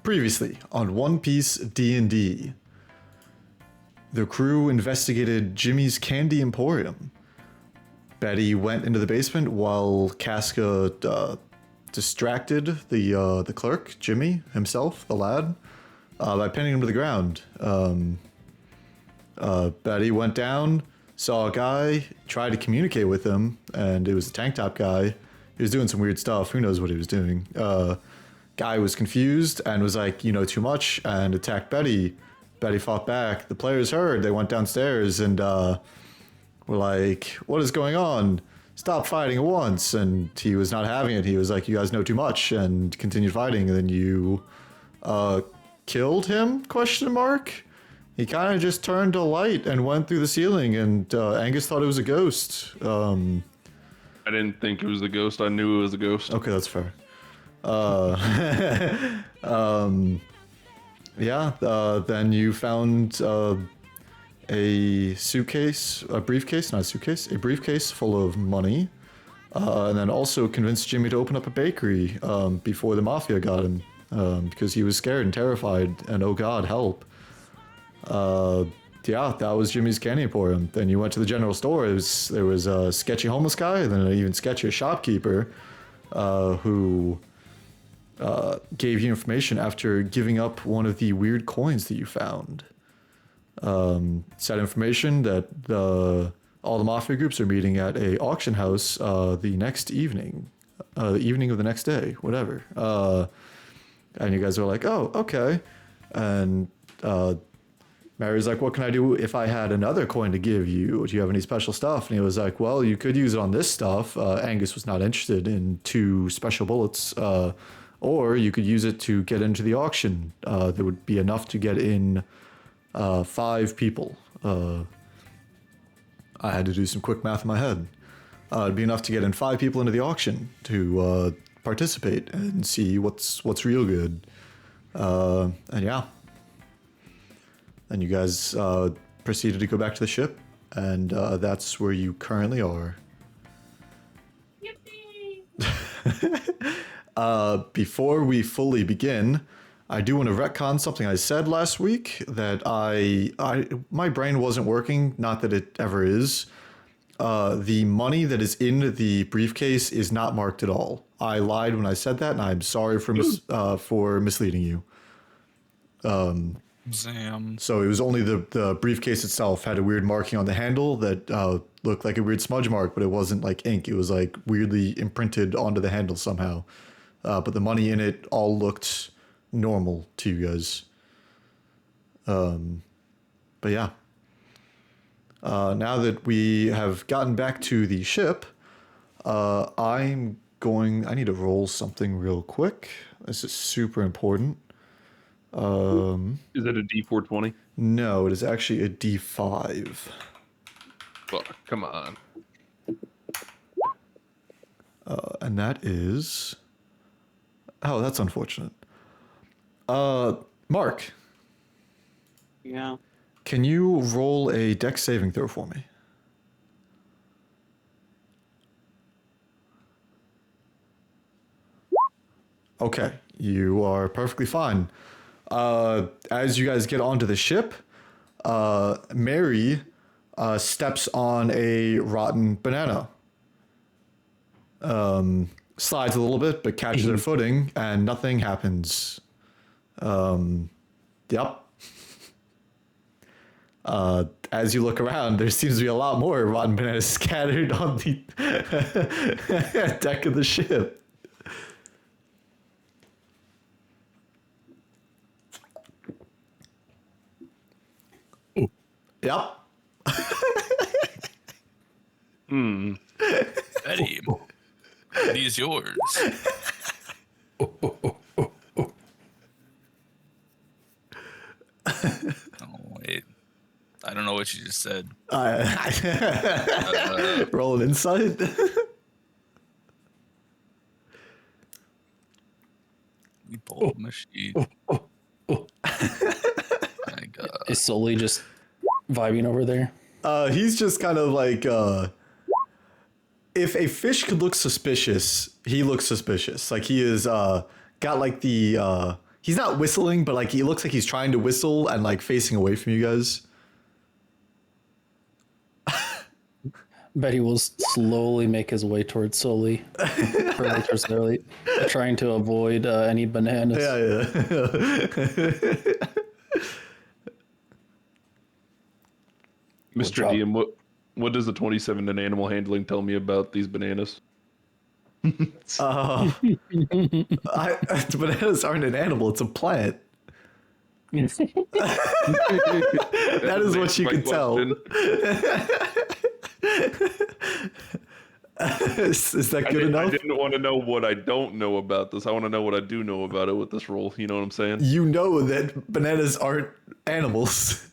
Previously on One Piece D&D, the crew investigated Jimmy's Candy Emporium. Betty went into the basement while Casca distracted the clerk, Jimmy himself, the lad, by pinning him to the ground. Betty went down, saw a guy, tried to communicate with him, and it was a tank top guy. He was doing some weird stuff. Who knows what he was doing? Guy was confused and was like, you know too much, and attacked Betty. Betty fought back. The players heard. They went downstairs and were like, what is going on? Stop fighting at once. And he was not having it. He was like, you guys know too much, and continued fighting. And then you killed him? Question mark. He kind of just turned to light and went through the ceiling, and Angus thought it was a ghost. I didn't think it was a ghost. I knew it was a ghost. Okay, that's fair. Then you found a suitcase, a briefcase, not a suitcase, a briefcase full of money, and then also convinced Jimmy to open up a bakery before the mafia got him, because he was scared and terrified, and oh god, help. That was Jimmy's Candy Emporium. Then you went to the general store. There was a sketchy homeless guy, and then an even sketchier shopkeeper who gave you information after giving up one of the weird coins that you found. Said information that all the mafia groups are meeting at a auction house the next evening, the evening of the next day, whatever. And you guys are like, oh, okay. And Mary's like, what can I do if I had another coin to give you? Do you have any special stuff? And he was like, well, you could use it on this stuff. Angus was not interested in 2 special bullets. Or you could use it to get into the auction. There would be enough to get in 5 people. I had to do some quick math in my head. It'd be enough to get in 5 people into the auction to participate and see what's real good. And yeah. And you guys proceeded to go back to the ship, and that's where you currently are. Yippee! Before we fully begin, I do want to retcon something I said last week, that my brain wasn't working, not that it ever is. The money that is in the briefcase is not marked at all. I lied when I said that, and I'm sorry for misleading you. Sam. So it was only the briefcase itself had a weird marking on the handle that looked like a weird smudge mark, but it wasn't like ink. It was like weirdly imprinted onto the handle somehow. But the money in it all looked normal to you guys. But yeah. Now that we have gotten back to the ship, I need to roll something real quick. This is super important. Is it a D420? No, it is actually a D5. Well, come on. And that is... Oh, that's unfortunate. Mark. Yeah. Can you roll a dex saving throw for me? Okay, you are perfectly fine. As you guys get onto the ship, Mary steps on a rotten banana. Slides a little bit, but catches her footing, and nothing happens. Yep. As you look around, there seems to be a lot more rotten bananas scattered on the deck of the ship. Yep. Betty, Betty is yours. Oh, wait. I don't know what you just said. Roll an insight. We pulled the machine. My God. Is Sully just vibing over there? He's just kind of like, if a fish could look suspicious, he looks suspicious. Like he is, got like the He's not whistling, but like he looks like he's trying to whistle and like facing away from you guys. Betty will slowly make his way towards Sully, trying to avoid any bananas. Yeah. Mr. drop. DM, what does the 27 in animal handling tell me about these bananas? Bananas aren't an animal; it's a plant. That is what you can tell. Is that good enough? I didn't want to know what I don't know about this. I want to know what I do know about it with this role. You know what I'm saying? You know that bananas aren't animals.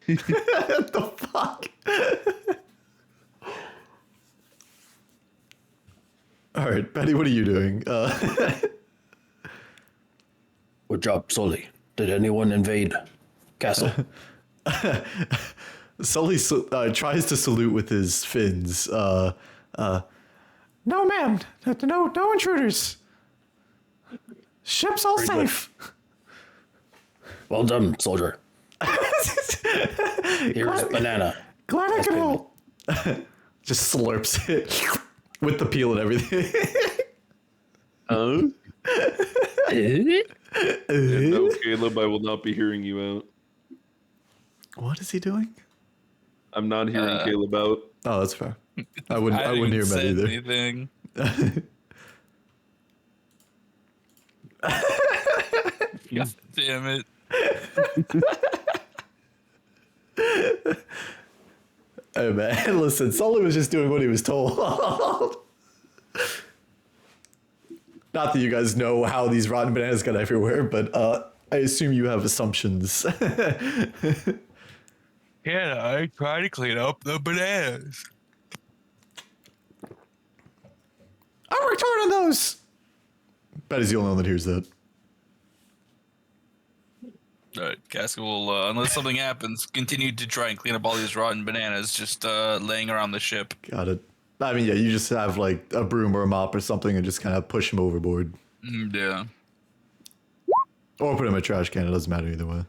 What the fuck? All right, Betty, what are you doing? Good job, Sully. Did anyone invade castle? Sully tries to salute with his fins. No, ma'am. No intruders. Ship's all safe. Well done, soldier. Here's banana. Glad I could help. Just slurps it with the peel and everything. And no, Caleb, I will not be hearing you out. What is he doing? I'm not hearing Caleb out. Oh, that's fair. I wouldn't hear even that say either. anything. God damn it. Hey man, listen, Sully was just doing what he was told. Not that you guys know how these rotten bananas got everywhere, but I assume you have assumptions. Yeah, I try to clean up the bananas. I'm returning those. Betty's the only one that hears that. All right, Casca will, unless something happens, continue to try and clean up all these rotten bananas just laying around the ship. Got it. I mean, yeah, you just have like a broom or a mop or something and just kind of push him overboard. Yeah. Or put him in a trash can. It doesn't matter either way.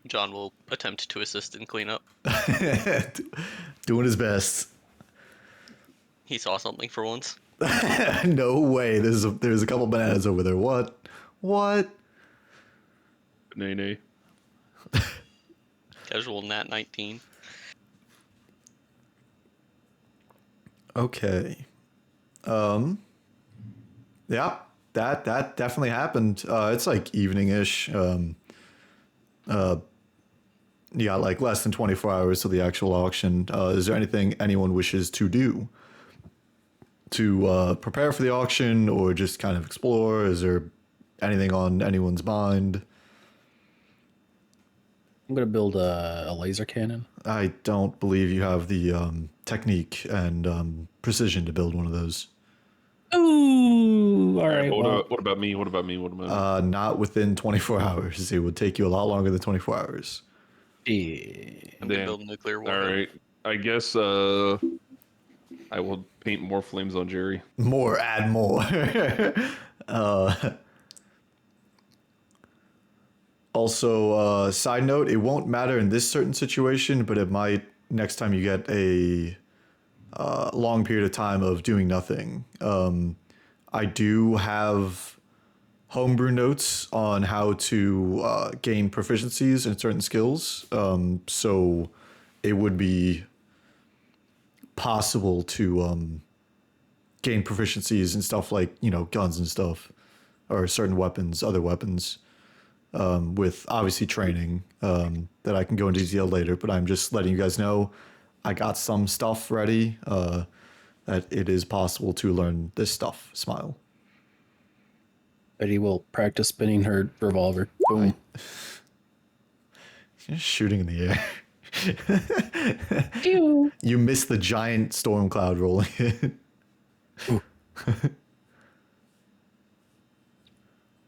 John will attempt to assist in cleanup. Doing his best. He saw something for once. No way. There's a couple bananas over there. What? Nay. Casual nat 19. Okay. Yeah, that definitely happened. It's like evening-ish. You got like less than 24 hours to the actual auction. Is there anything anyone wishes to do to prepare for the auction or just kind of explore? Is there anything on anyone's mind? I'm gonna build a laser cannon. I don't believe you have the technique and precision to build one of those. Ooh, all right. What about me? Not within 24 hours. It would take you a lot longer than 24 hours. Yeah. I'm gonna build a nuclear All warhead. right. I guess I will paint more flames on Jerry. Add more. Also, side note, it won't matter in this certain situation, but it might next time you get a long period of time of doing nothing. I do have homebrew notes on how to gain proficiencies in certain skills. So it would be possible to gain proficiencies in stuff like, guns and stuff, or certain weapons, other weapons, with obviously training that I can go into detail later. But I'm just letting you guys know I got some stuff ready, that it is possible to learn this stuff. Smile. Betty will practice spinning her revolver. Boom. Just shooting in the air. You missed the giant storm cloud rolling in.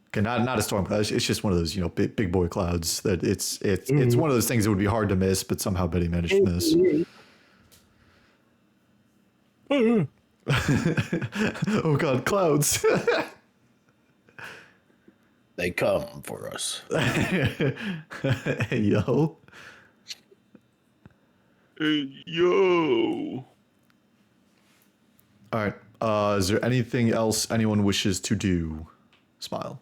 Okay, not a storm cloud. It's just one of those, big boy clouds that it's one of those things that would be hard to miss, but somehow Betty managed to miss. Oh god, clouds. They come for us. Hey, yo. Hey, yo. All right. Is there anything else anyone wishes to do? Smile.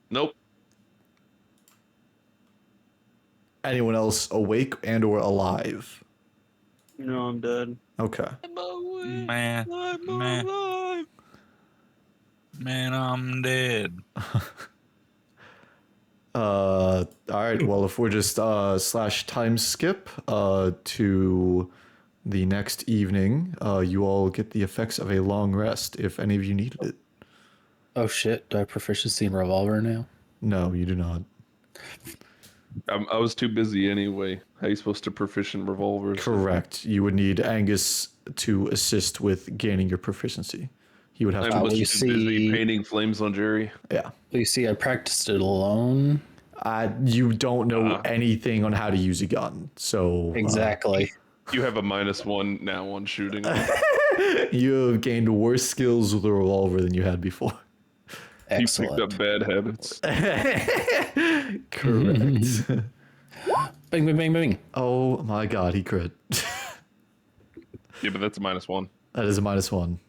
Nope. Anyone else awake and or alive? No, I'm dead. Okay. Man, man, I'm dead. All right. Well, if we're just slash time skip to the next evening, you all get the effects of a long rest if any of you needed it. Oh shit! Do I have proficiency in revolver now? No, you do not. I was too busy anyway. How you supposed to proficient revolvers? Correct. You would need Angus to assist with gaining your proficiency. He would have I'm to. much you too busy see- painting flames on Jerry. Yeah. Well, you see, I practiced it alone. You don't know anything on how to use a gun, so Exactly. You have a -1 now on shooting. you have gained worse skills with a revolver than you had before. You picked Excellent. up bad habits. Correct. Bing, bing, bing, bing. Oh my god, he crit. Yeah, but that's a -1. That is a -1.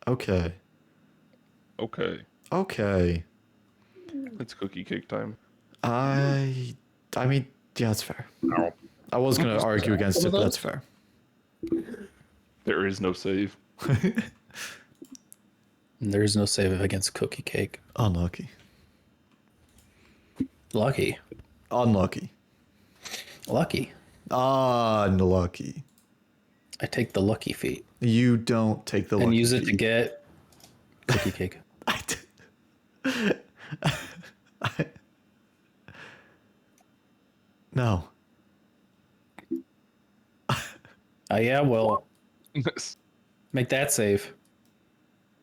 Okay. Okay, Okay. it's cookie cake time. I mean, yeah, that's fair. Ow. I was gonna argue against it, but that's fair. There is no save. There's no save against cookie cake. Unlucky. Lucky. Unlucky. Lucky. Unlucky. I take the lucky feat You don't take the and lucky use it to feat. get cookie cake. No. Yeah, well, make that save.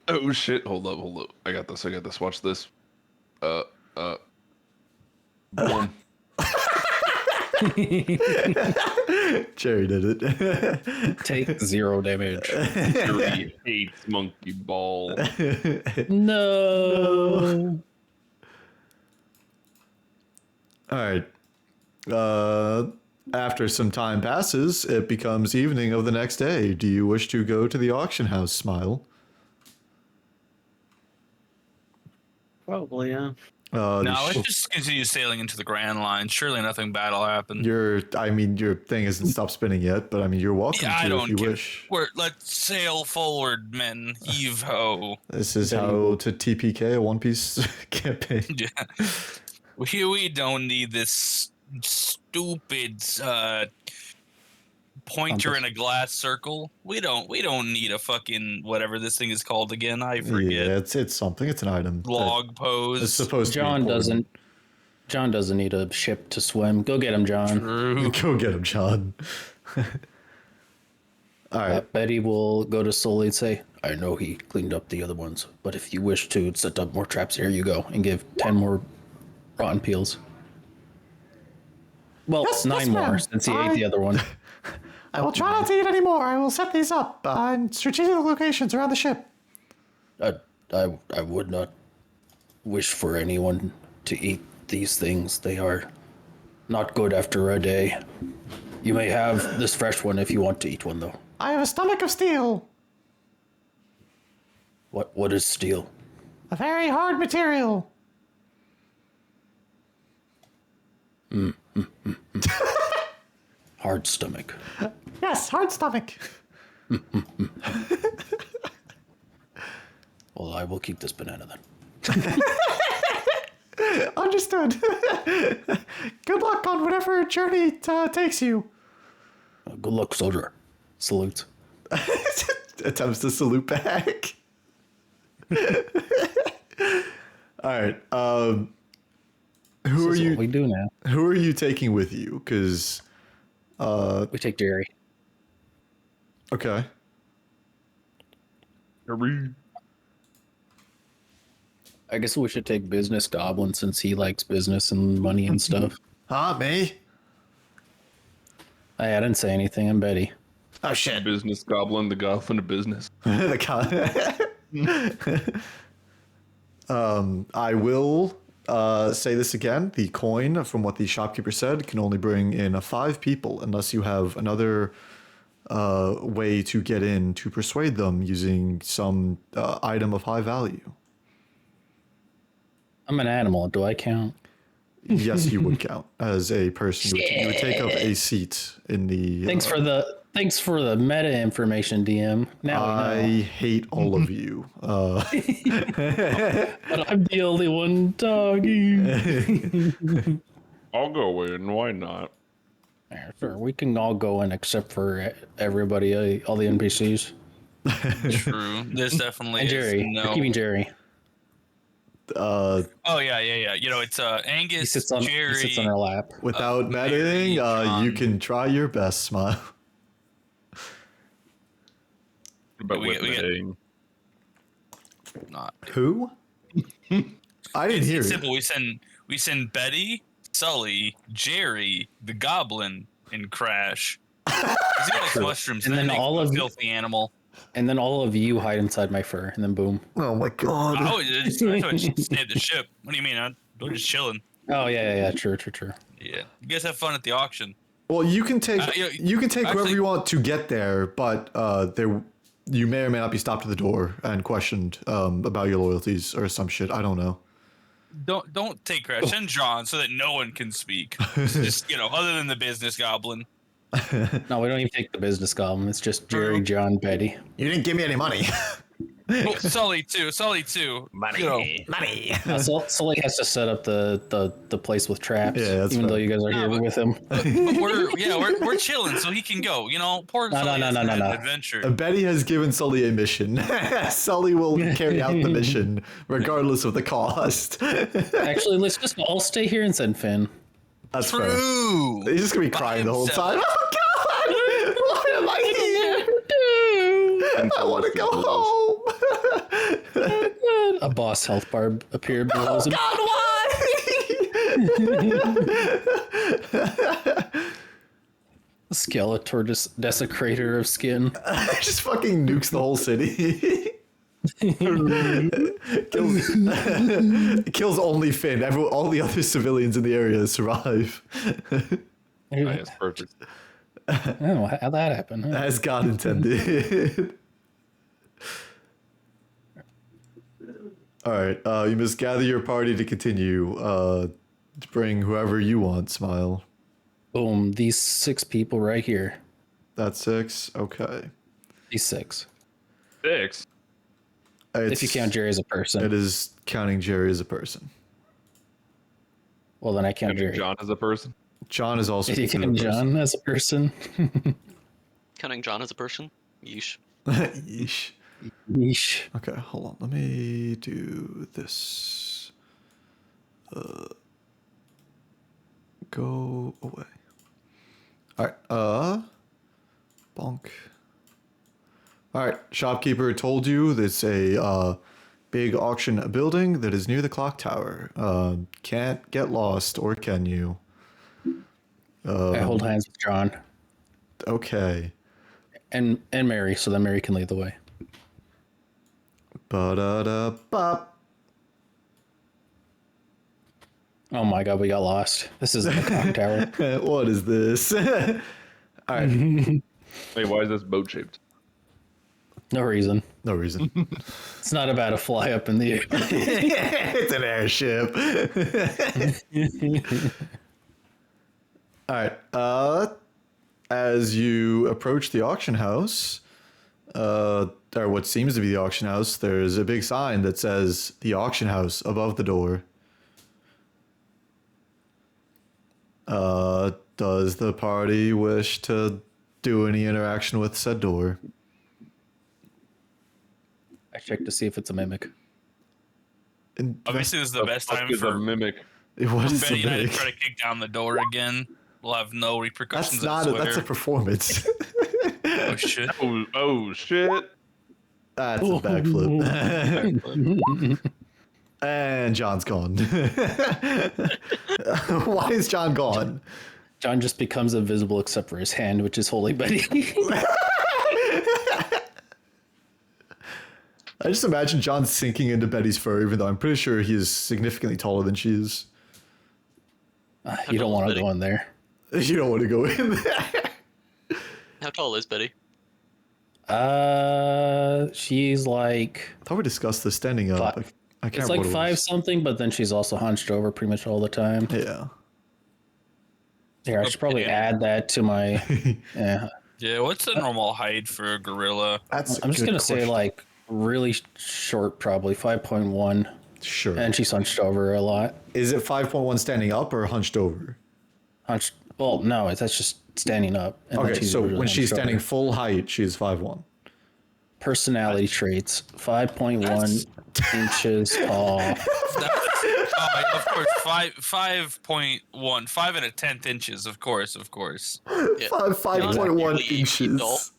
Oh shit! Hold up! I got this. Watch this. One. Jerry did it. Take 0 damage. Jerry hates monkey ball. No. All right. After some time passes, it becomes evening of the next day. Do you wish to go to the auction house, Smile? Probably, yeah. The No, sh- let's just continue sailing into the Grand Line. Surely nothing bad will happen. your thing hasn't stopped spinning yet, but I mean, you're welcome Yeah, I to if don't you care. wish. Let's sail forward, men. Heave ho. This is Then you how will- to TPK a One Piece campaign. Yeah. We don't need this stupid pointer in a glass circle. We don't need a fucking whatever this thing is called again. I forget. Yeah, it's something. It's an item. Log It's pose. supposed to be John important. doesn't need a ship to swim. Go get him, John. True. Go get him, John. All right. Betty will go to Sully and say, I know he cleaned up the other ones, but if you wish to set up more traps, here you go, and give 10 more rotten peels. Well, Yes, 9 yes, more, ma'am. since he ate the other one. I will try not to eat any more. I will set these up in strategic locations around the ship. I would not wish for anyone to eat these things. They are not good after a day. You may have this fresh one if you want to eat one, though. I have a stomach of steel. What is steel? A very hard material. Hard stomach. Yes, hard stomach. Well, I will keep this banana then. Understood. Good luck on whatever journey takes you. Good luck, soldier. Salute. Attempts to salute back. All right. Who are This is you? what we do now. Who are you taking with you? Because We take Jerry. okay. I guess we should take business goblin since he likes business and money and stuff. Huh, me? I didn't say anything. I'm Betty. Oh shit. Business goblin, the goblin of business. I will say this again. The coin, from what the shopkeeper said, can only bring in 5 people unless you have another way to get in to persuade them using some item of high value. I'm an animal. Do I count? Yes, you would count as a person. You would take up a seat in the. Thanks for the meta information, DM. Now I we know. hate all of you. But I'm the only one talking. I'll go in. Why not? Yeah, sure, we can all go in except for everybody, all the NPCs. True. There's definitely And Jerry. is You're no. keeping Jerry. Oh yeah. You know, it's Angus, He sits on Jerry. our lap. Without Mary, meddling, you John. can try your best, Smile. But We with get- the Not. Who? I didn't hear It's it. simple. We send Betty, Sully, Jerry, the Goblin, and Crash. 'Cause he likes mushrooms, And and then then makes all him a of you- filthy animal. And then all of you hide inside my fur, and then boom. Oh my god. Oh, I thought you saved the ship. What do you mean? We're just chilling. Oh yeah. True. Yeah, you guys have fun at the auction. Well, you can take you can take whoever actually- you want to get there, but there you may or may not be stopped at the door and questioned about your loyalties or some shit. I don't know. Don't take Crash. Send John so that no one can speak. Just other than the business goblin. No, we don't even take the business goblin. It's just Jerry, True. John, Betty. You didn't give me any money. Oh, Sully too. Money. Sully has to set up the place with traps. Yeah, that's even though fair. you guys are here but- with him. But we're chilling, so he can go. Poor No, Sully no, has no, had no, an no. adventure. Betty has given Sully a mission. Sully will carry out the mission regardless of the cost. Actually, let's just all stay here and send Finn. That's fair. True. He's just gonna be By crying the whole himself. time. Oh god! Why am I here? I want to go home. A boss health bar appeared below him. God, why? Skeletor, desecrator of skin. Just fucking nukes the whole city. kills only Finn. All the other civilians in the area survive. That's perfect. Oh, how'd that happen? Huh? As God intended. All right, you must gather your party to continue. To bring whoever you want, Smile. Boom, these 6 people right here. That's 6. Okay. These 6. 6. If you count Jerry as a person. It is counting Jerry as a person. Well, then I count And Jerry. John as a person. John is also If you considered count a person. John as a person. Counting John as a person? Yeesh. Yeesh. Yeesh. Okay, hold on. Let me do this. Go away. All right. Bonk. All right. Shopkeeper told you there's a big auction building that is near the clock tower. Can't get lost, or can you? I hold hands with John Okay. and Mary, so that Mary can lead the way. Ba-da-da-bop. Oh my god, we got lost. This is the clock tower. What is this? All right. Hey, why is this boat shaped? No reason. No reason. It's not about to fly up in the air. It's an airship. All right. As you approach the auction house, or what seems to be the auction house, there's a big sign that says the auction house above the door. Does the party wish to do any interaction with said door? I checked to see if it's a mimic. And Obviously, this is the best time is a for mimic. what is Betty and I to the try to kick down the door again. We'll have no repercussions. That's not. That's a I swear. performance. Oh shit! Oh shit. That's a backflip. And John's gone. Why is John gone? John just becomes invisible except for his hand, which is holding Betty. I just imagine John sinking into Betty's fur, even though I'm pretty sure he is significantly taller than she is. You don't want to Betty? go in there. You don't want to go in there. How tall is Betty? She's like I thought we discussed this standing up. I can't it's remember like what it five was. something, but then she's also hunched over pretty much all the time. Yeah. Here, I should probably Okay. add that to my. Yeah, Yeah, what's the normal height for a gorilla? That's I'm just gonna say like really short, probably 5.1, sure. and she's hunched over a lot. Is it 5.1 standing up or hunched over? Hunched. Well, no, that's just standing up. And then Okay, so really when she's hunched standing over. full height, she's 5'1". Personality traits: 5.1 inches tall. Oh, yeah, of course, 5.1, 5 and a 10th inches, of course. Yeah. 5.1 Nearly 8 feet tall. inches.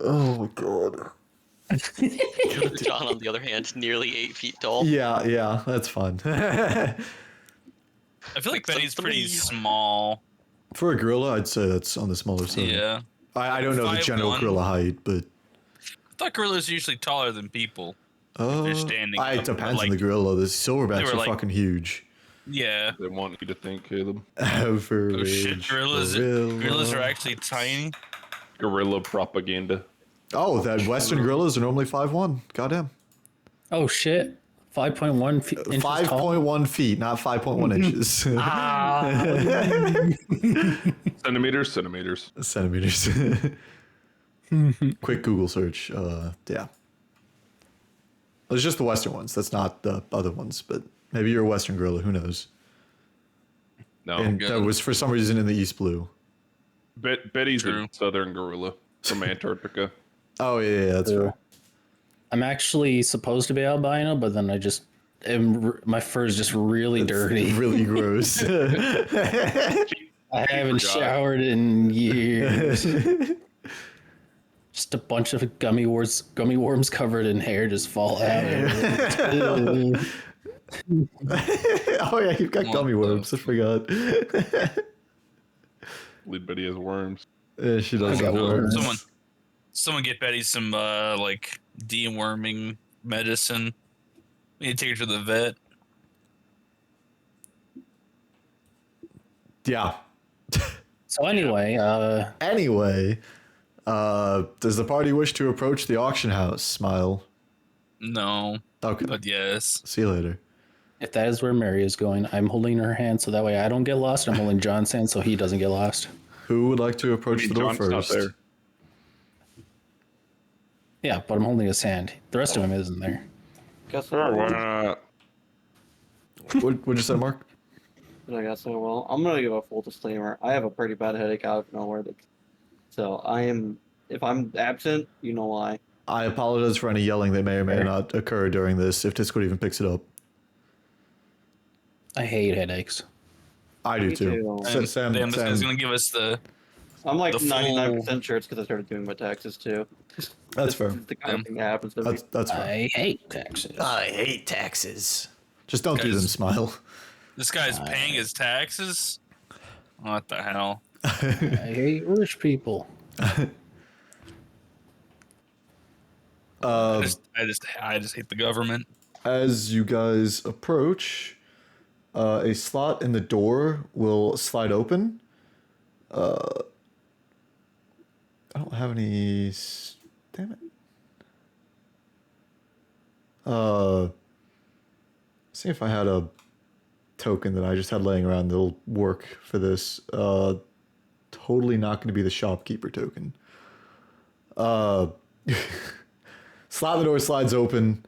Oh my god. John, on the other hand, nearly 8 feet tall. Yeah, that's fun. I feel like Betty's pretty small. For a gorilla, I'd say that's on the smaller side. Yeah. I don't know the general 5'1". gorilla height, but I thought gorillas are usually taller than people. They're standing it up, depends like- on the gorilla. The silverbacks were are like- fucking huge. Yeah. They want you to think, Caleb. Average Oh shit, gorillas are gorilla. actually tiny. Guerrilla propaganda. Oh, that Western gorillas are normally 5'1". Goddamn. Oh shit! 5.1 inches tall. 5.1 feet, not 5.1 inches. Centimeters. Centimeters. Quick Google search. Yeah. It's just the Western ones. That's not the other ones, but maybe you're a Western gorilla. Who knows? No, And good. that was for some reason in the East Blue. Betty's True. a southern gorilla from Antarctica. Oh, yeah, that's True. right. I'm actually supposed to be albino, but then my fur is just really dirty. Really gross. I haven't forgot. showered in years. Just a bunch of gummy worms covered in hair just fall out. Ew. Oh, yeah, you've got What gummy the worms. I forgot. Lead Betty has worms. Yeah, she does I have got worms. worms. Someone get Betty some like deworming medicine. We need to take her to the vet. Yeah. So anyway, Anyway, does the party wish to approach the auction house? Smile. No, Okay. but yes. See you later. if that is where Mary is going, I'm holding her hand so that way I don't get lost. I'm holding John's hand so he doesn't get lost. Who would like to approach the door John's not first? there. Yeah, but I'm holding his hand. The rest of him isn't there. Guess Oh, why what? not? What'd you say, Mark? I guess so. Well, I'm gonna give a full disclaimer. I have a pretty bad headache out of nowhere. So I am. If I'm absent, you know why. I apologize for any yelling that may or may Fair. not occur during this, if Discord even picks it up. I hate headaches. I do Me too. too. Sam, Damn, this guy's Sam, gonna give us the. I'm like The full- 99% sure it's because I started doing my taxes too. that's fair. This is the kind of thing that happens to me. That's fair. I hate taxes. I hate taxes. Just don't do Guys. them, Smile. This guy's paying his taxes. What the hell? I hate rich people. I just hate the government. As you guys approach, a slot in the door will slide open. I don't have any. Damn it. See if I had a token that I just had laying around that'll work for this. Totally not going to be the shopkeeper token. Slot in the door slides open,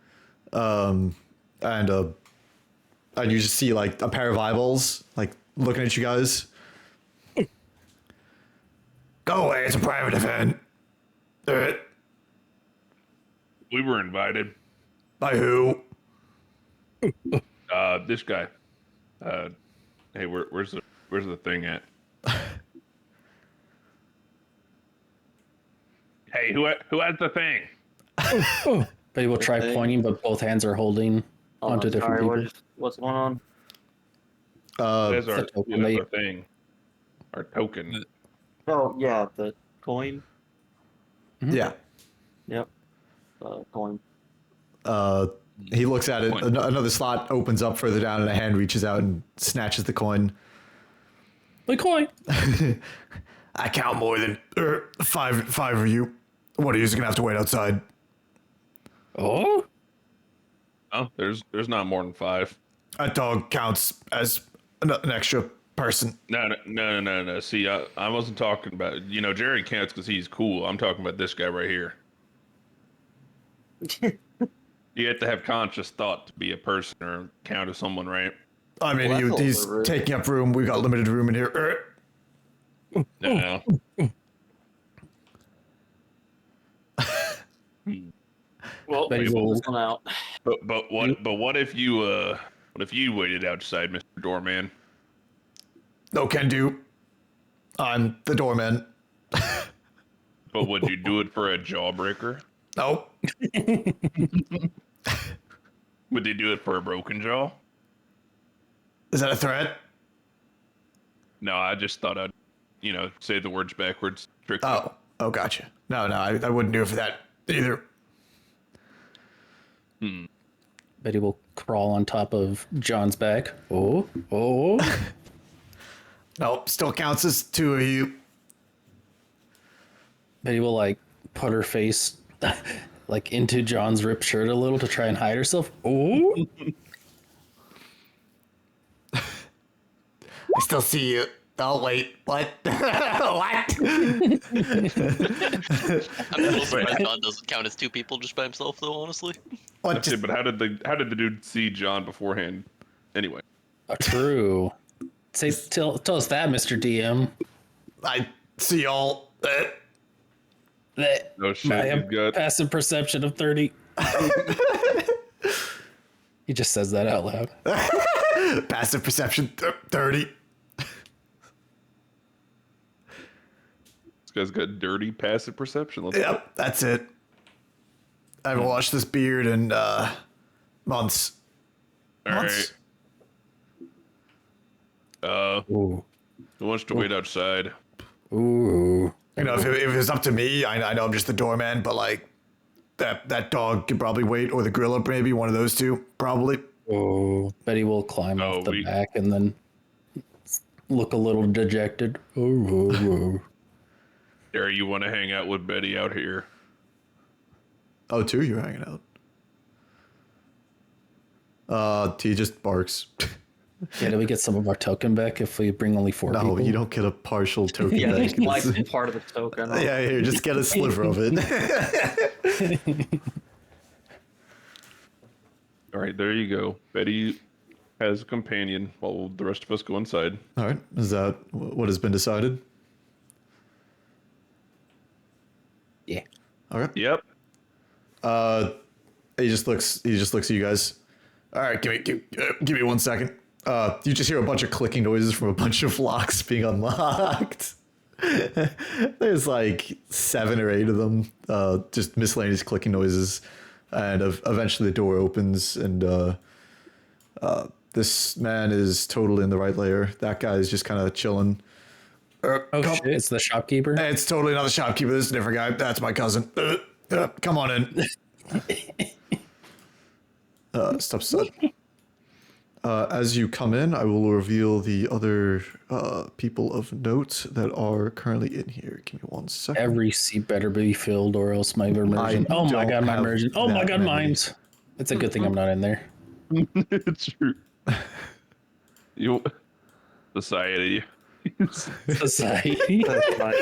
and you just see like a pair of eyeballs like looking at you guys. Go away! It's a private event. We were invited. By who? This guy. Hey, where's the thing at? Hey, who has the thing? But he will try Okay. pointing, but both hands are holding Oh, onto no, different sorry, people. what's going on? There's our, the token you know, they- our thing, our token. Oh, yeah, the coin. Yeah. Yep, coin. He looks at it. Coin. Another slot opens up further down, and a hand reaches out and snatches the coin. The coin. I count more than five of you. One of you is gonna have to wait outside. Oh, Oh, there's not more than 5. That dog counts as an extra person. No. See, I wasn't talking about, you know, Jerry counts because he's cool. I'm talking about this guy right here. You have to have conscious thought to be a person or count as someone, right? I mean, Well, that's a little he's bit rude. taking up room. We got limited room in here. No. Well, Betty pull will- this one out. But what if you waited outside, Mr. Doorman? No can do. I'm the doorman. But would you do it for a jawbreaker? Nope. Would they do it for a broken jaw? Is that a threat? No, I just thought I'd, you know, say the words backwards. Trick. Oh, gotcha. No, I wouldn't do it for that either. Betty will crawl on top of John's back. Oh. Nope, still counts as 2 of you. Betty will like put her face like into John's ripped shirt a little to try and hide herself. Oh. I still see you. Oh, wait. What? What? I'm a little surprised John doesn't count as 2 people just by himself, though. Honestly, What? Okay, Just, but how did the dude see John beforehand? Anyway, True. Tell us that, Mr. DM. I see y'all. That no shit, I he's have got. passive perception of 30. He just says that out loud. Passive perception 30. This guy's got dirty passive perception. Let's Yep, that's it. I haven't washed this beard in months. All right. Ooh. Who wants to wait outside? Ooh. You know, if it was up to me, I know I'm just the doorman, but like that dog could probably wait, or the gorilla, maybe one of those two, probably. Oh. Betty will climb Oh, off the we- back and then look a little dejected. Oh. There, you want to hang out with Betty out here? Oh, two, you're hanging out. He just barks. Yeah, do we get some of our token back if we bring only 4 No, people? you don't get a partial token. Yeah, back. they like part of the token. Yeah, here, just get a sliver of it. All right, there you go. Betty has a companion while the rest of us go inside. All right, is that what has been decided? Yeah. Okay. Yep. He just looks at you guys. All right, give me 1 second. You just hear a bunch of clicking noises from a bunch of locks being unlocked. There's like 7 or 8 of them, just miscellaneous clicking noises, and eventually the door opens, and this man is totally in the right layer. That guy is just kind of chilling. Oh, shit. It's the shopkeeper? It's totally not the shopkeeper. This is a different guy. That's my cousin. Come on in. Stop. As you come in, I will reveal the other people of note that are currently in here. Give me 1 second. Every seat better be filled or else my immersion. I Oh my don't god, my have immersion. Oh my that god, many. mines. It's a good thing I'm not in there. It's true. You society. Society. That's my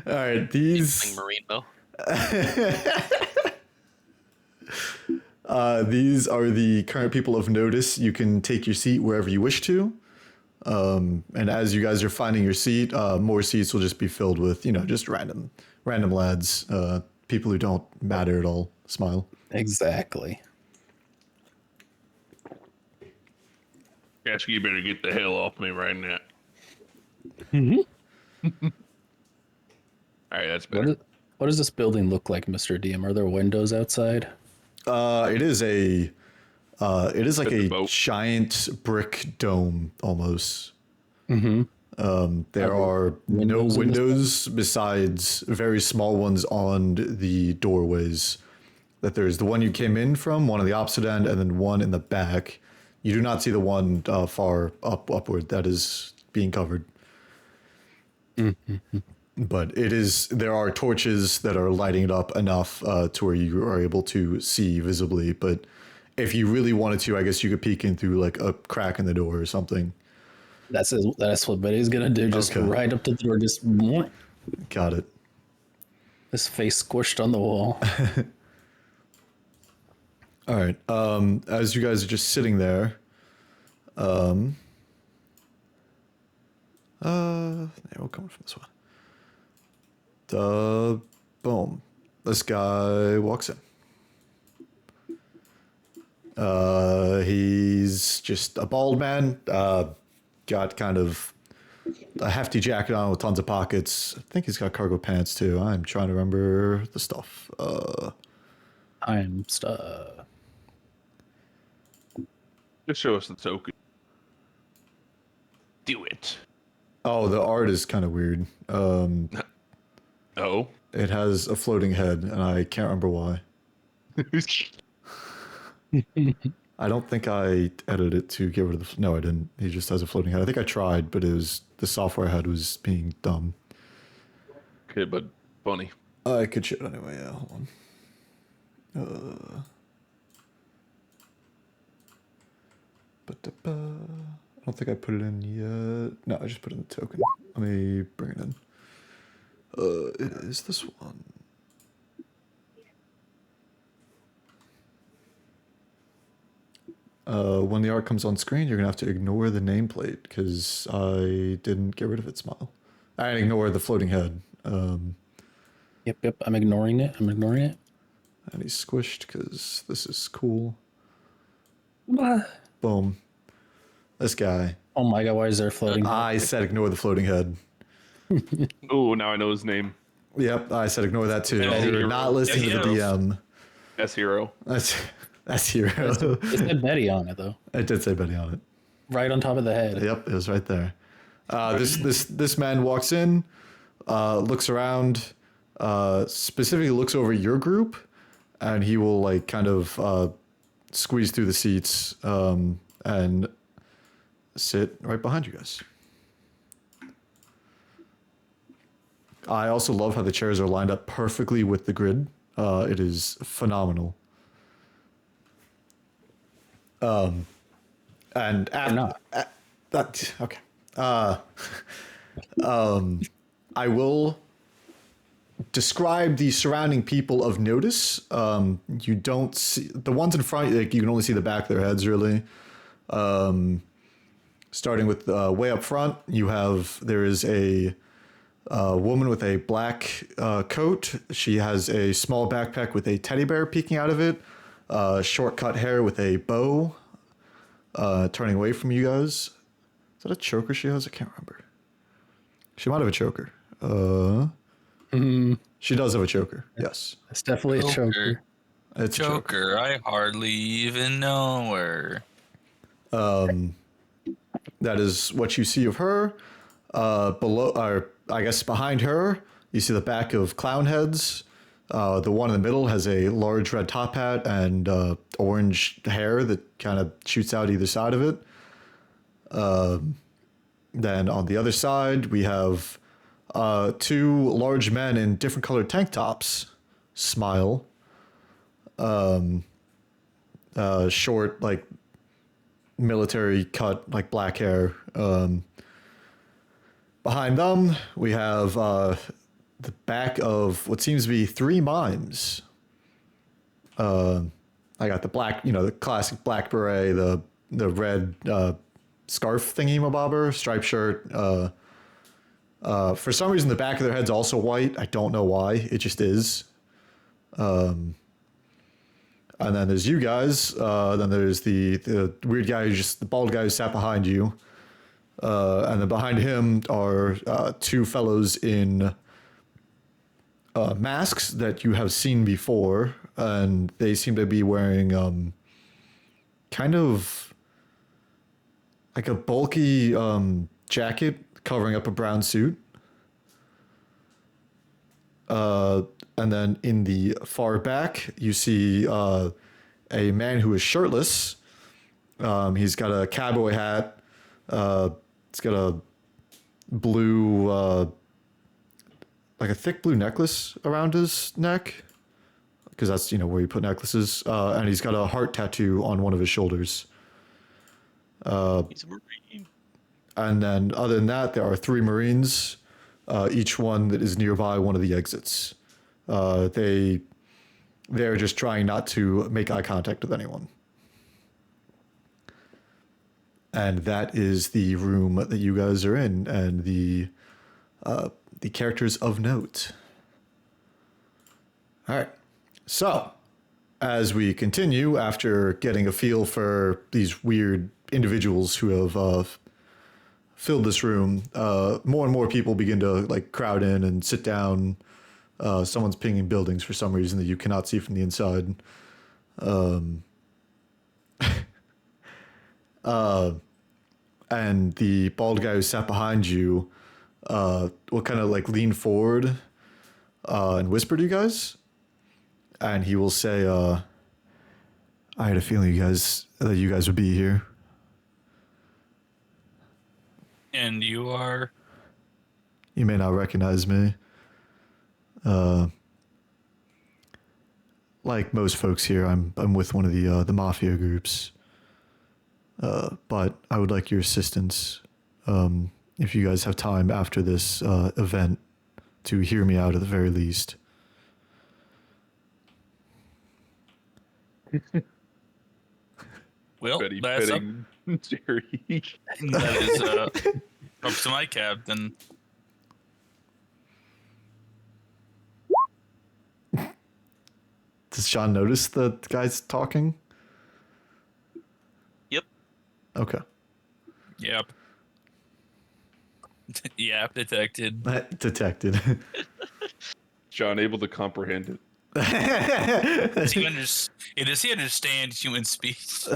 All right, these Marine bow. these are the current people of notice. You can take your seat wherever you wish to. And as you guys are finding your seat, more seats will just be filled with, just random lads, people who don't matter at all. Smile. Exactly. Guess you better get the hell off me right now. All right, that's What better. is, What does this building look like, Mr. DM? Are there windows outside? It is like At the a boat. giant brick dome almost. Mm-hmm. There are no windows in this windows besides very small ones on the doorways. That there's the one you came in from, one on the opposite end, and then one in the back. You do not see the one far upward that is being covered. But it is. There are torches that are lighting it up enough to where you are able to see visibly. But if you really wanted to, I guess you could peek in through like a crack in the door or something. That's what Betty's gonna do. Just Okay. right up to the door, just mwah, Got it. his face squished on the wall. All right. As you guys are just sitting there, yeah, we'll come from this one. Boom. This guy walks in. He's just a bald man. Got kind of a hefty jacket on with tons of pockets. I think he's got cargo pants too. I'm trying to remember the stuff. I'm stuck. Just show us the token. Do it. Oh, the art is kind of weird. Oh. It has a floating head, and I can't remember why. I don't think I edited it to get rid of the. No, I didn't. He just has a floating head. I think I tried, but it was the software I had was being dumb. Okay, but funny. I could shit anyway. Yeah, hold on. I don't think I put it in yet. No, I just put in the token. Let me bring it in. It is this one. When the art comes on screen, you're gonna have to ignore the nameplate because I didn't get rid of its smile. I ignore the floating head. Yep. I'm ignoring it. And he's squished because this is cool. Boom. This guy. Oh my god, why is there a floating? I said ignore the floating head. Oh, now I know his name. Yep, I said ignore that too. Yeah, You're hero. not listening Yeah, to the hero. DM. S Hero. That's hero. It said Betty on it though, It did say Betty on it. right on top of the head. Yep, it was right there. This man walks in, looks around, specifically looks over your group, and he will like kind of squeeze through the seats and sit right behind you guys. I also love how the chairs are lined up perfectly with the grid. It is phenomenal. And after not. that, okay. I will describe the surrounding people of notice. You don't see the ones in front. Like you can only see the back of their heads, really. Starting with way up front, there is a woman with a black coat. She has a small backpack with a teddy bear peeking out of it. Short cut hair with a bow. Turning away from you guys. Is that a choker she has? I can't remember. She might have a choker. She does have a choker. Yes. It's definitely a choker. It's a choker. Joker, I hardly even know her. That is what you see of her. Below, or I guess behind her, you see the back of clown heads. The one in the middle has a large red top hat and orange hair that kind of shoots out either side of it. Then on the other side, we have two large men in different colored tank tops. Smile. Short, like military cut, like black hair. Behind them, we have the back of what seems to be three mimes. I got the black, the classic black beret, the red scarf thingy-mabobber, striped shirt. For some reason, the back of their head's also white. I don't know why. It just is. And then there's you guys. Then there's the weird guy the bald guy who sat behind you. And then behind him are two fellows in masks that you have seen before, and they seem to be wearing kind of like a bulky jacket covering up a brown suit. And then in the far back, you see a man who is shirtless. He's got a cowboy hat. He's got a blue, like a thick blue necklace around his neck, because that's where you put necklaces. And he's got a heart tattoo on one of his shoulders. He's a Marine. And then other than that, there are 3 Marines, each one that is nearby one of the exits. They're just trying not to make eye contact with anyone. And that is the room that you guys are in, and the characters of note. All right. So, as we continue, after getting a feel for these weird individuals who have filled this room, more and more people begin to crowd in and sit down. Someone's pinging buildings for some reason that you cannot see from the inside. And the bald guy who sat behind you will kind of lean forward and whisper to you guys. And he will say, I had a feeling that you guys would be here. And you are? You may not recognize me. Like most folks here, I'm with one of the mafia groups. But I would like your assistance, if you guys have time after this event, to hear me out at the very least. Well, Betty that's up, petting Jerry. that is up to my captain. Does Sean notice the guy's talking? Yep. Okay. Yep. Yep, detected. Detected. John able to comprehend it. Does he understand human speech?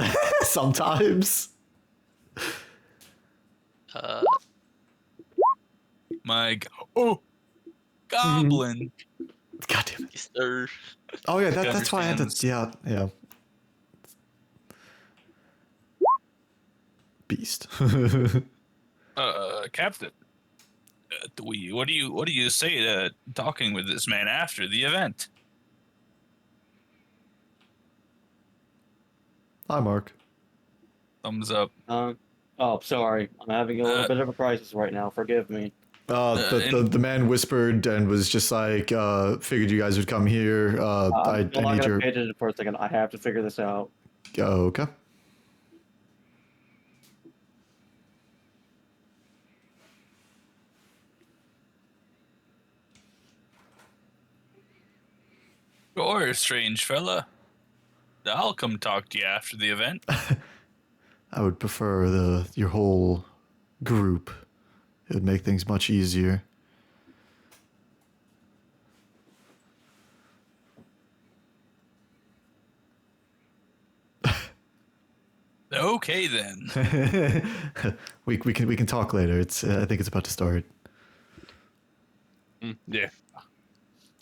Sometimes. Oh, goblin. God damn it. Yes, sir. Oh yeah, He that's why I had to. understands. Yeah. Beast. Captain. What do you say to talking with this man after the event? Hi, Mark. Thumbs up. Oh, sorry. I'm having a little bit of a crisis right now. Forgive me. The man whispered and was just like, figured you guys would come here. I I'm not need gonna your. pay attention for a second. I have to figure this out. Okay. Sure, strange fella. I'll come talk to you after the event. I would prefer your whole group. It would make things much easier. Okay then. we can talk later. I think it's about to start. Yeah.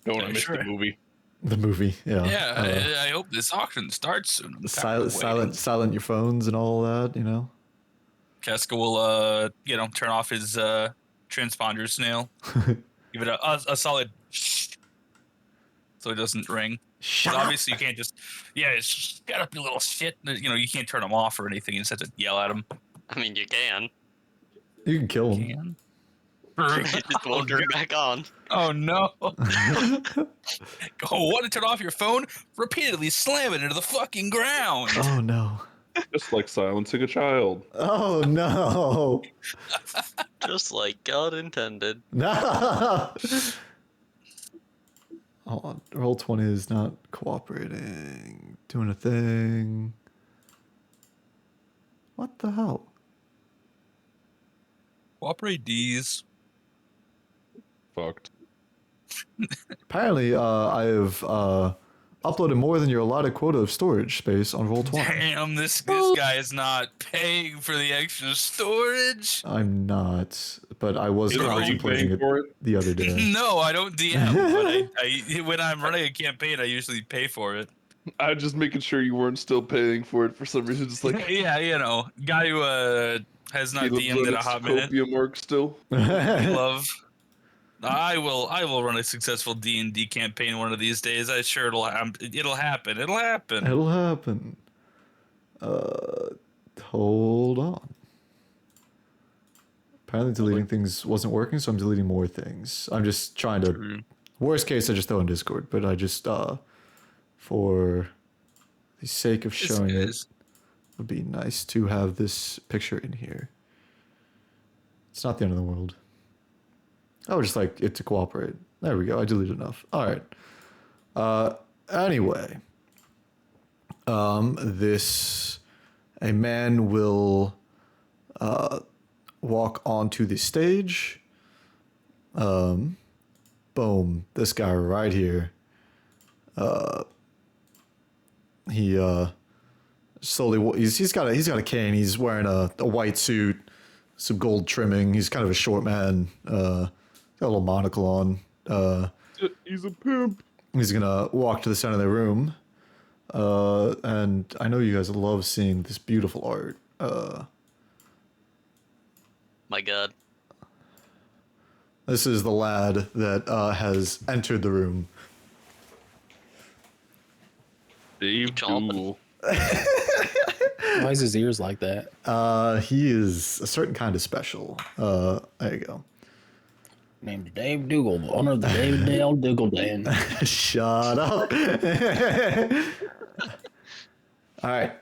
Don't want Yeah, to miss sure. the movie. The movie, yeah. Yeah, I hope this auction starts soon. I'm tired of waiting. Silent your phones and all that. Casca will, turn off his transponder snail. Give it a solid shh, so it doesn't ring. Shut 'Cause up. obviously you can't just, shut up, you little shit. You can't turn them off or anything. You just have to yell at them. I mean, you can. You can kill him. Can. It just won't turn back on. Oh no! Want to turn off your phone? Repeatedly slam it into the fucking ground. Oh no. Just like silencing a child. Oh no. Just like God intended. No. Hold on. Roll20 is not cooperating. Doing a thing. What the hell? Cooperate D's. Fucked. Apparently, I have uploaded more than your allotted quota of storage space on Roll20. Damn, this guy is not paying for the extra storage. I'm not, but I was Are you contemplating paying it for it? the other day. No, I don't DM. But I when I'm running a campaign, I usually pay for it. I'm just making sure you weren't still paying for it for some reason. Just like Yeah, you know, guy who has not DM'd in a hot minute. copium work still. Love. I will run a successful D&D campaign one of these days. I sure it'll happen. It'll happen. It'll happen. Hold on. Apparently deleting things wasn't working, so I'm deleting more things. I'm just trying to... Worst case, I just throw in Discord, but I just, for the sake of showing it, it would be nice to have this picture in here. It's not the end of the world. I would just like it to cooperate. There we go. I deleted enough. All right. Anyway, a man will walk onto the stage. Boom. This guy right here. He slowly. He's got a cane. He's wearing a white suit, some gold trimming. He's kind of a short man. Got a little monocle on. He's a pimp. He's gonna walk to the center of the room. And I know you guys love seeing this beautiful art. My God. This is the lad that has entered the room. Dave Chomping. Dool. Why is his ears like that? He is a certain kind of special. There you go. Named Dave Dougal, the owner of the Dave Dale Dougal Den. Shut up. All right.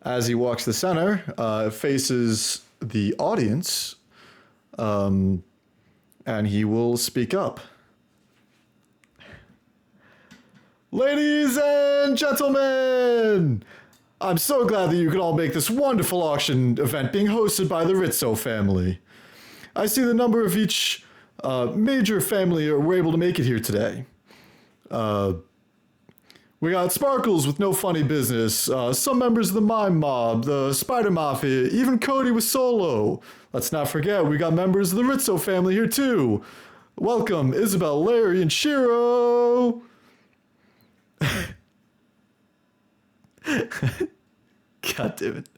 As he walks the center, faces the audience, and he will speak up. Ladies and gentlemen, I'm so glad that you could all make this wonderful auction event being hosted by the Rizzo family. I see the number of each major family were able to make it here today. We got Sparkles with No Funny Business, some members of the Mime Mob, the Spider Mafia, even Cody with Solo. Let's not forget, we got members of the Rizzo family here too. Welcome, Isabel, Larry, and Shiro. God damn it.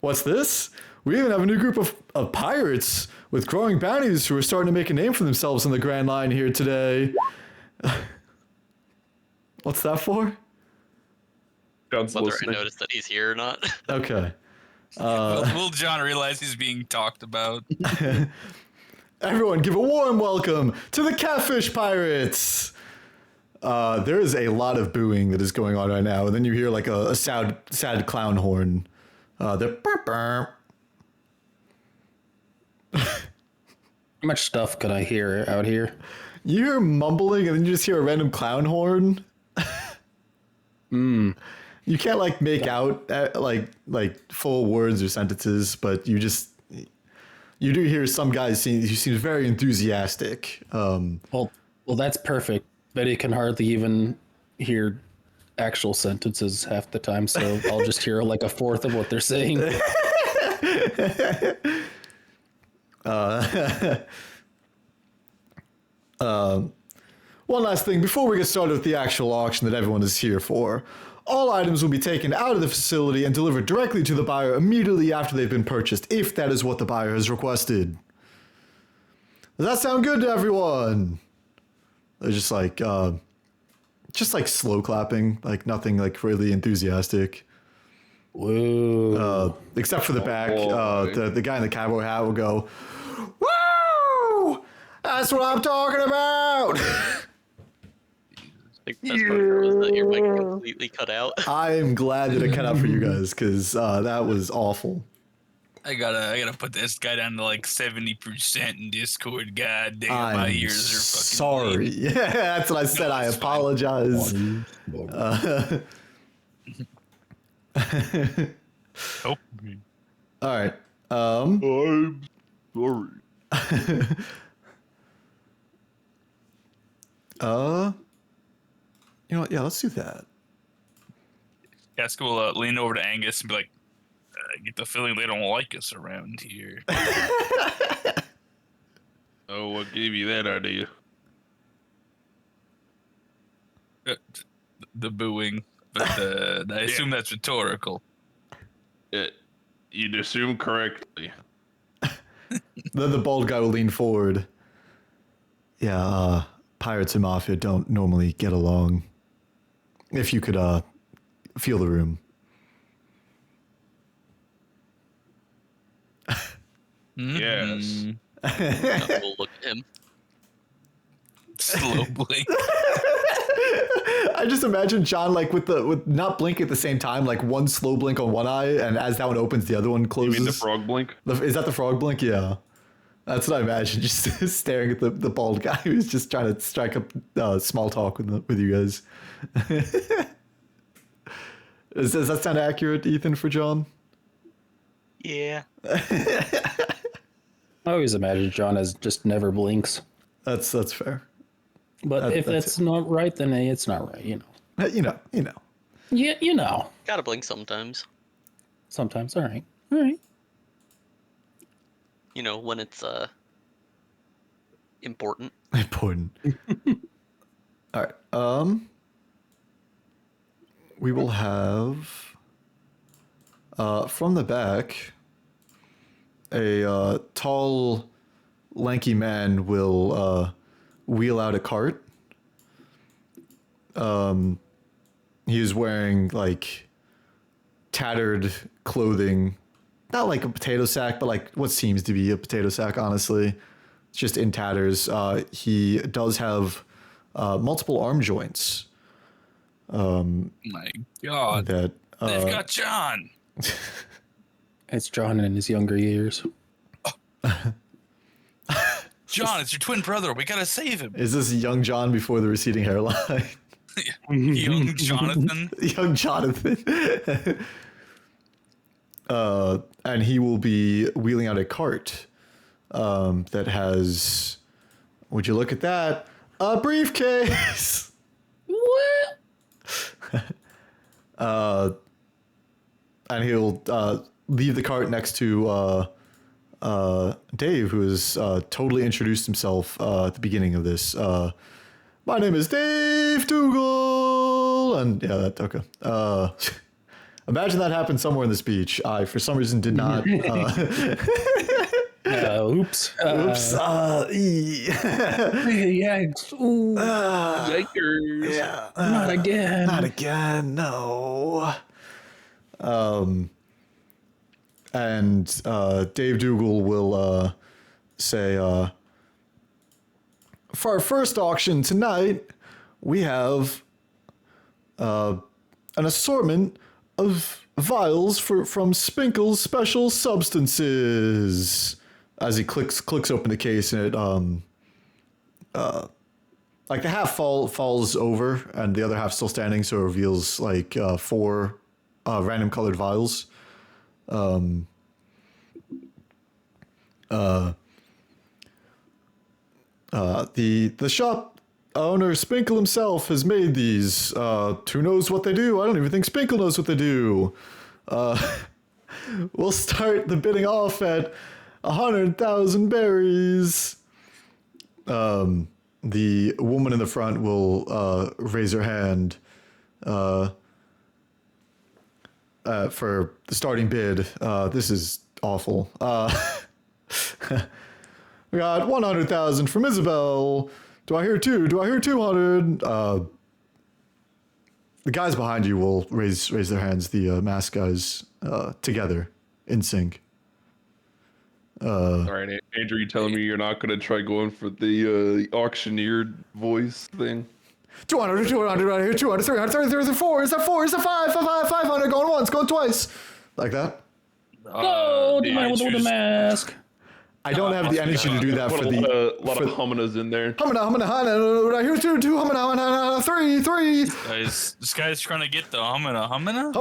What's this? We even have a new group of pirates with growing bounties who are starting to make a name for themselves in the Grand Line here today. What's that for? John's Whether listening. I notice that he's here or not. Okay. Will John realize he's being talked about? Everyone give a warm welcome to the Catfish Pirates. There is a lot of booing that is going on right now, and then you hear like a sad clown horn. They're burp burp. How much stuff could I hear out here? You hear mumbling, and then you just hear a random clown horn. You can't like make out like full words or sentences, but you do hear some guy who seems very enthusiastic. Well, that's perfect. Betty can hardly even hear actual sentences half the time, so I'll just hear like a fourth of what they're saying. One last thing before we get started with the actual auction that everyone is here for. All items will be taken out of the facility and delivered directly to the buyer immediately after they've been purchased, if that is what the buyer has requested. Does that sound good to everyone? They're just like slow clapping, like nothing like really enthusiastic. Whoa. Except for the back, boy. the guy in the cowboy hat will go, "Woo! That's what I'm talking about." I think the best part was that your mic completely cut out. I'm glad that it cut out for you guys because that was awful. I gotta put this guy down to like 70% in Discord. God damn, my I'm ears are fucking sorry. bleeding. Yeah, that's what I said. I it's fine. apologize. Oh. All right. I'm sorry. You know what? Yeah, let's do that. Casca will lean over to Angus and be like, I get the feeling they don't like us around here. Oh, what gave you that idea? The booing, but I assume that's rhetorical. You'd assume correctly. Then the bald guy will lean forward. Yeah, pirates and mafia don't normally get along. If you could feel the room. Yes. We'll look at him. Slow blink. I just imagine John like with not blink at the same time, like one slow blink on one eye, and as that one opens, the other one You closes. mean the frog blink? Is that the frog blink? Yeah. That's what I imagine, just staring at the bald guy who's just trying to strike up small talk with you guys. Does that sound accurate, Ethan, for John? Yeah. I always imagine John as just never blinks. That's fair. But if that's that's not right, then it's not right, you know. You know. Yeah, you know. Gotta blink sometimes. Sometimes, all right. All right. You know, when it's important. Important. All right. We will have from the back a tall, lanky man will wheel out a cart. He is wearing like tattered clothing, not like a potato sack, but like what seems to be a potato sack, honestly. It's just in tatters. He does have multiple arm joints. My God. That They've got John. It's John in his younger years. John, it's your twin brother. We gotta save him. is this young John before the receding hairline? Young Jonathan. Young Jonathan. And he will be wheeling out a cart that has, would you look at that, a briefcase. What? And he'll leave the cart next to Dave, who has totally introduced himself at the beginning of this. My name is Dave Dougal, and yeah, that okay. Imagine that happened somewhere in the speech. I, for some reason, did not. Oops. Oops. Yeah. Ooh, Yikers. Yeah. not again. Not again. No. And Dave Dougal will say, for our first auction tonight, we have an assortment of vials from Spinkle's Special Substances. As he clicks open the case, and it like the half falls over, and the other half still standing, so it reveals like 4 random colored vials. The shop owner, Spinkle himself, has made these. Who knows what they do? I don't even think Spinkle knows what they do. We'll start the bidding off at 100,000 berries. The woman in the front will raise her hand for the starting bid. This is awful. We got 100,000 from Isabel. Do I hear 2? Do I hear 200? The guys behind you will raise their hands. The mask guys together in sync. All right, Andrew, you telling me you're not going to try going for the auctioneer voice thing? 200, 200 right here. 200, 300, 300, 4. Is that 4? Is that 5? 500. Going once, going twice. Like that. Oh, the man with the mask. I don't have the energy to do that Put for a the. lot of humana's in there. Humana. I hear 2, 2, 3. This guy's trying to get the humana. Humana.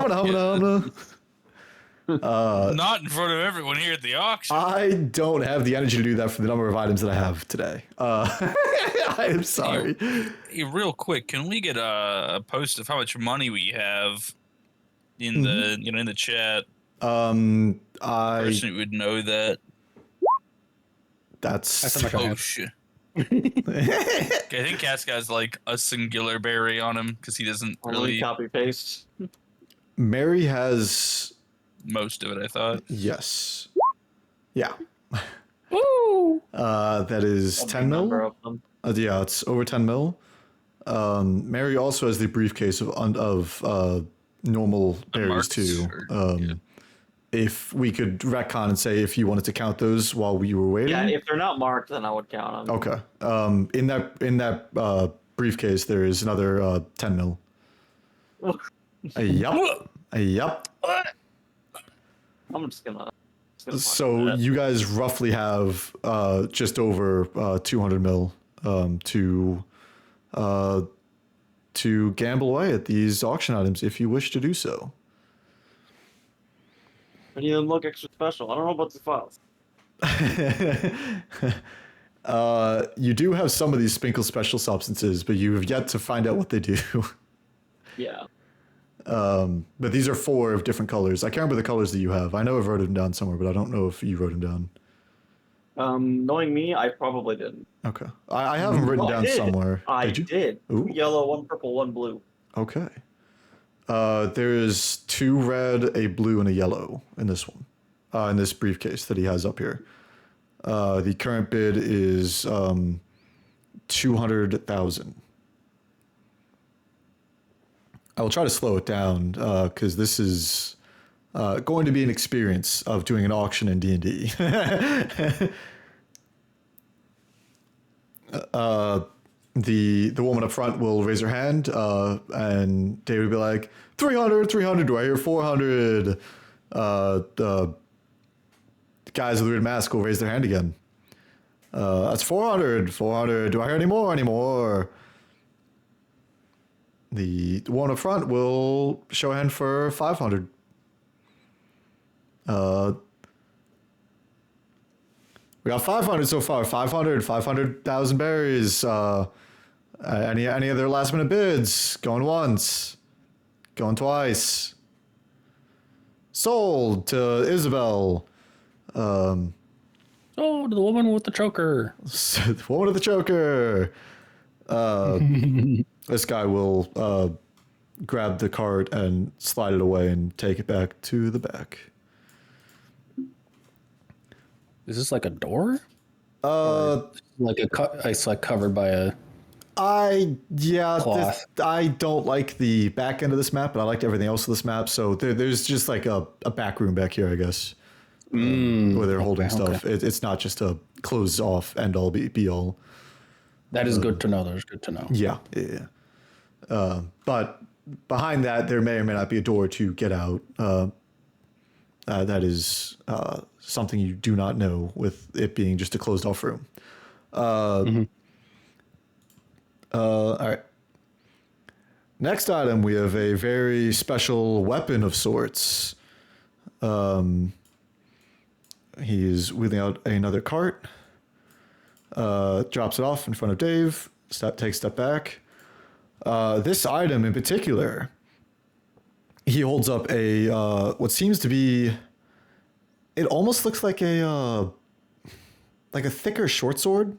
Not in front of everyone here at the auction. I don't have the energy to do that for the number of items that I have today. I am sorry. Hey, real quick, can we get a post of how much money we have in the in the chat? Person who would know that. That's like I Oh have. shit. Okay, I think Cask has like a singular berry on him because he doesn't Only really copy paste. Mary has most of it. I thought. yes, yeah. Woo! That is A big 10 number mil. of them. Yeah, it's over 10 mil. Mary also has the briefcase of normal berries marks, too. or- yeah. If we could retcon and say if you wanted to count those while we were waiting. Yeah, if they're not marked, then I would count them. Okay. In that briefcase, there is another 10 mil. Yup. Yup. I'm just gonna So you guys roughly have just over 200 mil to gamble away at these auction items if you wish to do so. I need them look extra special. I don't know about the files. You do have some of these Spinkle special substances, but you have yet to find out what they do. Yeah. But these are 4 of different colors. I can't remember the colors that you have. I know I've wrote them down somewhere, but I don't know if you wrote them down. Knowing me, I probably didn't. Okay. I have them written Oh, I down did. somewhere. I Did you? did. Ooh. 2 yellow, 1 purple, 1 blue. Okay. There's 2 red, a blue, and a yellow in this one. In this briefcase that he has up here. The current bid is 200,000. I will try to slow it down because this is going to be an experience of doing an auction in D&D. The woman up front will raise her hand, and David will be like, 300, 300, do I hear 400? The guys with the weird mask will raise their hand again. That's 400, 400, do I hear any more, any more? The one up front will show a hand for 500. We got 500 so far. 500,000 berries. Any other last minute bids? Going once. Going twice. Sold to Isabel. Oh, to the woman with the choker. The woman with the choker. This guy will grab the cart and slide it away and take it back to the back. Is this like a door? Like it's like covered by a cloth. I don't like the back end of this map, but I liked everything else of this map. So there's just like a back room back here, I guess, where they're holding stuff. Okay. It's not just a closed off end all be all. That is good to know. That's good to know. Yeah. But behind that, there may or may not be a door to get out. That is something you do not know with it being just a closed off room. All right. Next item, we have a very special weapon of sorts. He is wheeling out another cart. Drops it off in front of Dave. Takes a step back. This item in particular, he holds up a what seems to be. It almost looks like a thicker short sword.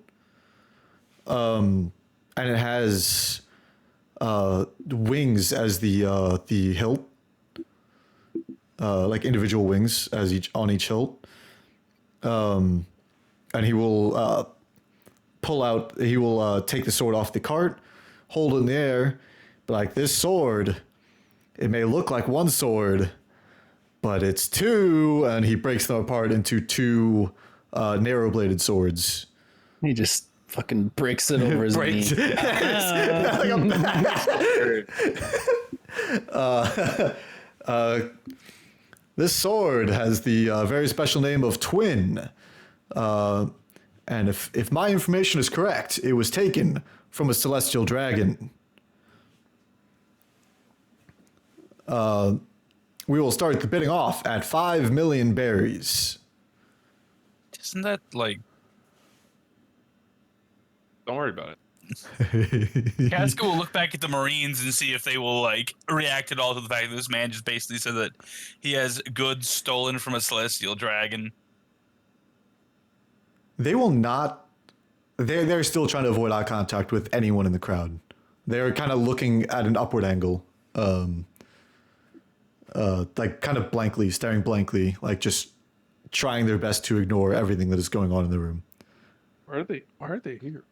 And it has wings as the hilt, like individual wings as on each hilt. And he will pull out. He will take the sword off the cart, hold it in the air, but like this sword, it may look like one sword, but it's 2, and he breaks them apart into 2 narrow-bladed swords. He just fucking breaks it over his knee. This sword has the very special name of Twin. And if my information is correct, it was taken from a celestial dragon. we will start the bidding off at 5 million berries. Isn't that like Don't worry about it. Casca will look back at the Marines and see if they will like react at all to the fact that this man just basically said that he has goods stolen from a celestial dragon. They will not. They're still trying to avoid eye contact with anyone in the crowd. They're kind of looking at an upward angle, like kind of blankly, staring blankly, like just trying their best to ignore everything that is going on in the room. Why are they here?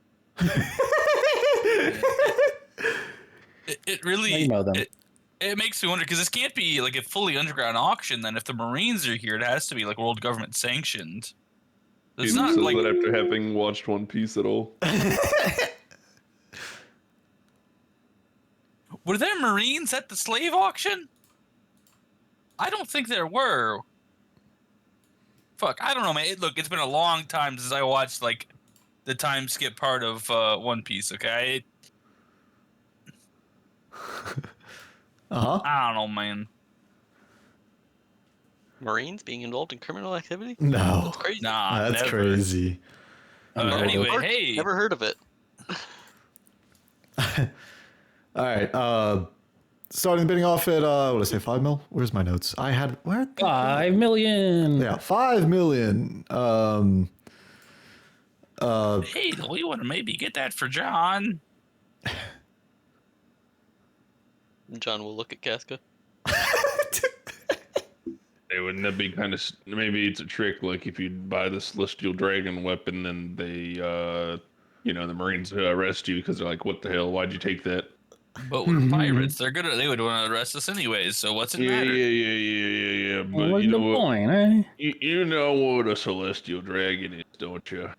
It really You know them. it makes me wonder because this can't be like a fully underground auction. Then if the Marines are here, it has to be like world government sanctioned. It's He not says like that after having watched One Piece at all. were there Marines at the slave auction? I don't think there were. Fuck, I don't know, man. Look, it's been a long time since I watched like the time skip part of One Piece. Okay, Uh huh. I don't know, man. Marines being involved in criminal activity? No, That's crazy. Nah, that's never. crazy. Anyway, Never- hey, Never heard of it. All right. Starting bidding off at what did I say? 5 mil. Where's my notes? I had where? 5 million. Yeah, 5 million. hey, do we want to maybe get that for John? John will look at Casca. Hey, wouldn't that be kind of maybe it's a trick? Like if you buy the celestial dragon weapon, then they, the Marines arrest you because they're like, "What the hell? Why'd you take that?" But we're pirates. They would want to arrest us anyways. So what's it matter? Yeah. But What's you know the what? point, eh? You know what a celestial dragon is, don't you?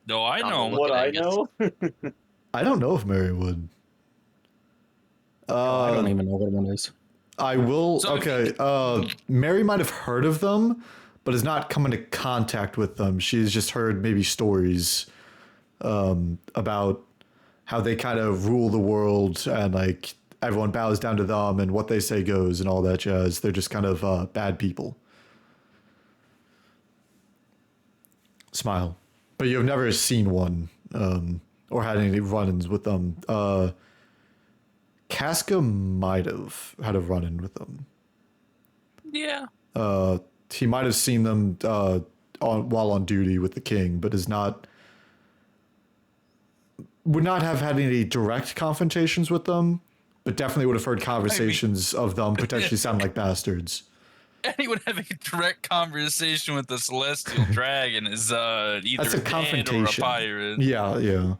No, I know. Look What at I Angus. know? I don't know if Mary would. I don't even know what one is. I will. So if Okay. Mary might have heard of them, but has not come into contact with them. She's just heard maybe stories about how they kind of rule the world and like everyone bows down to them and what they say goes and all that jazz. They're just kind of bad people. Smile. But you've never seen one or had any run-ins with them. Casca might have had a run-in with them. Yeah. He might have seen them while on duty with the king, but would not have had any direct confrontations with them, but definitely would have heard conversations of them potentially sound like bastards. Anyone having a direct conversation with the celestial dragon is either That's a dead or a confrontation. pirate. Yeah. Yeah,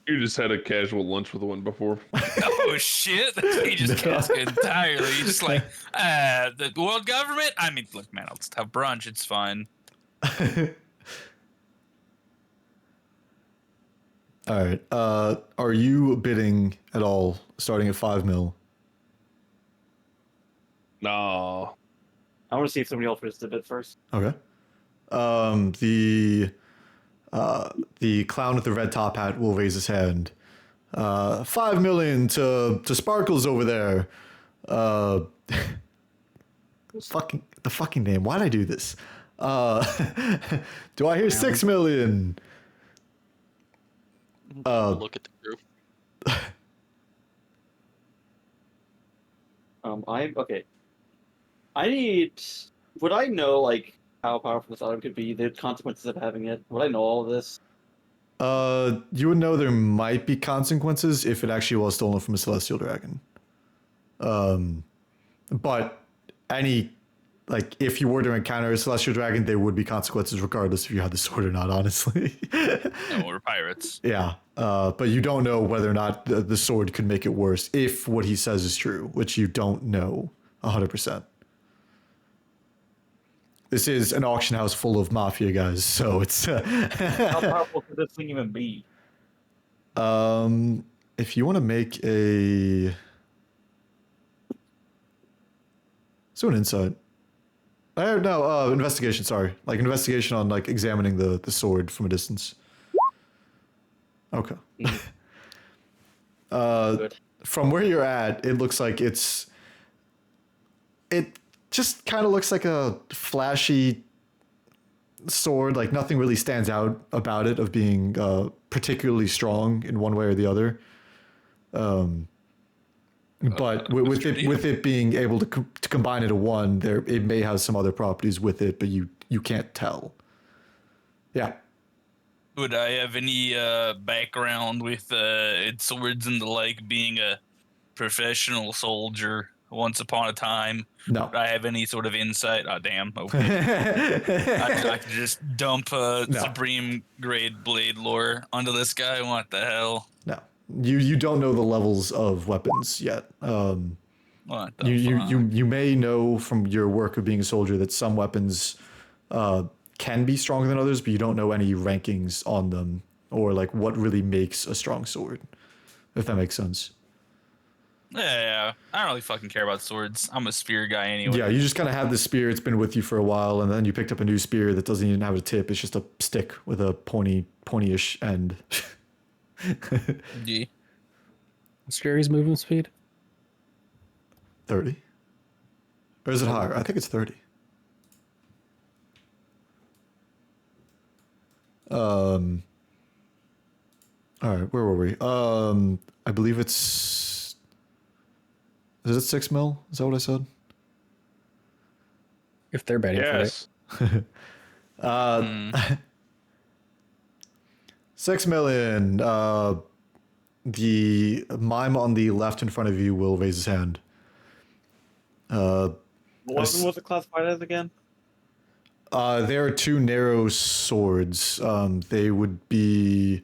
you just had a casual lunch with one before. Oh shit! That's he just Casca entirely. He's just like, the world government. I mean, look, man, I'll just have brunch. It's fine. All right. Are you bidding at all, starting at 5 mil? Nah. I want to see if somebody else wants to bid first. Okay. The clown with the red top hat will raise his hand. 5 million to Sparkles over there. The fucking name. Why'd I do this? Do I hear 6 million? Look at the group. Okay. I need. Would I know like how powerful this item could be? The consequences of having it. Would I know all of this? You would know there might be consequences if it actually was stolen from a celestial dragon. But if you were to encounter a celestial dragon, there would be consequences regardless if you had the sword or not, honestly. No, we're pirates. Yeah. But you don't know whether or not the sword could make it worse if what he says is true, which you don't know 100%. This is an auction house full of mafia guys, so it's How powerful could this thing even be? if you want to make a so an insight. No, investigation, sorry. Like investigation on like examining the sword from a distance. Okay. Good. From where you're at, it looks like it's it just kind of looks like a flashy sword. Like nothing really stands out about it of being particularly strong in one way or the other. But with it being able to combine into one, it may have some other properties with it, but you can't tell. Yeah. Would I have any background with swords and the like, being a professional soldier once upon a time? No. Would I have any sort of insight? Oh, damn. Okay. I could just dump supreme grade blade lore onto this guy. What the hell? No. You don't know the levels of weapons yet. What the You may know from your work of being a soldier that some weapons can be stronger than others, but you don't know any rankings on them or like what really makes a strong sword, if that makes sense. Yeah. I don't really fucking care about swords. I'm a spear guy anyway. Yeah, you just kind of have the spear. It's been with you for a while, and then you picked up a new spear that doesn't even have a tip. It's just a stick with a pointy-ish end. Yeah. What's Jerry's movement speed? 30? Or is it higher? I think it's 30. All right, where were we? I believe it's... Is it 6 mil? Is that what I said? If they're betting Yes. for it. 6 million. The mime on the left in front of you will raise his hand. What was it classified as again? There are 2 narrow swords. They would be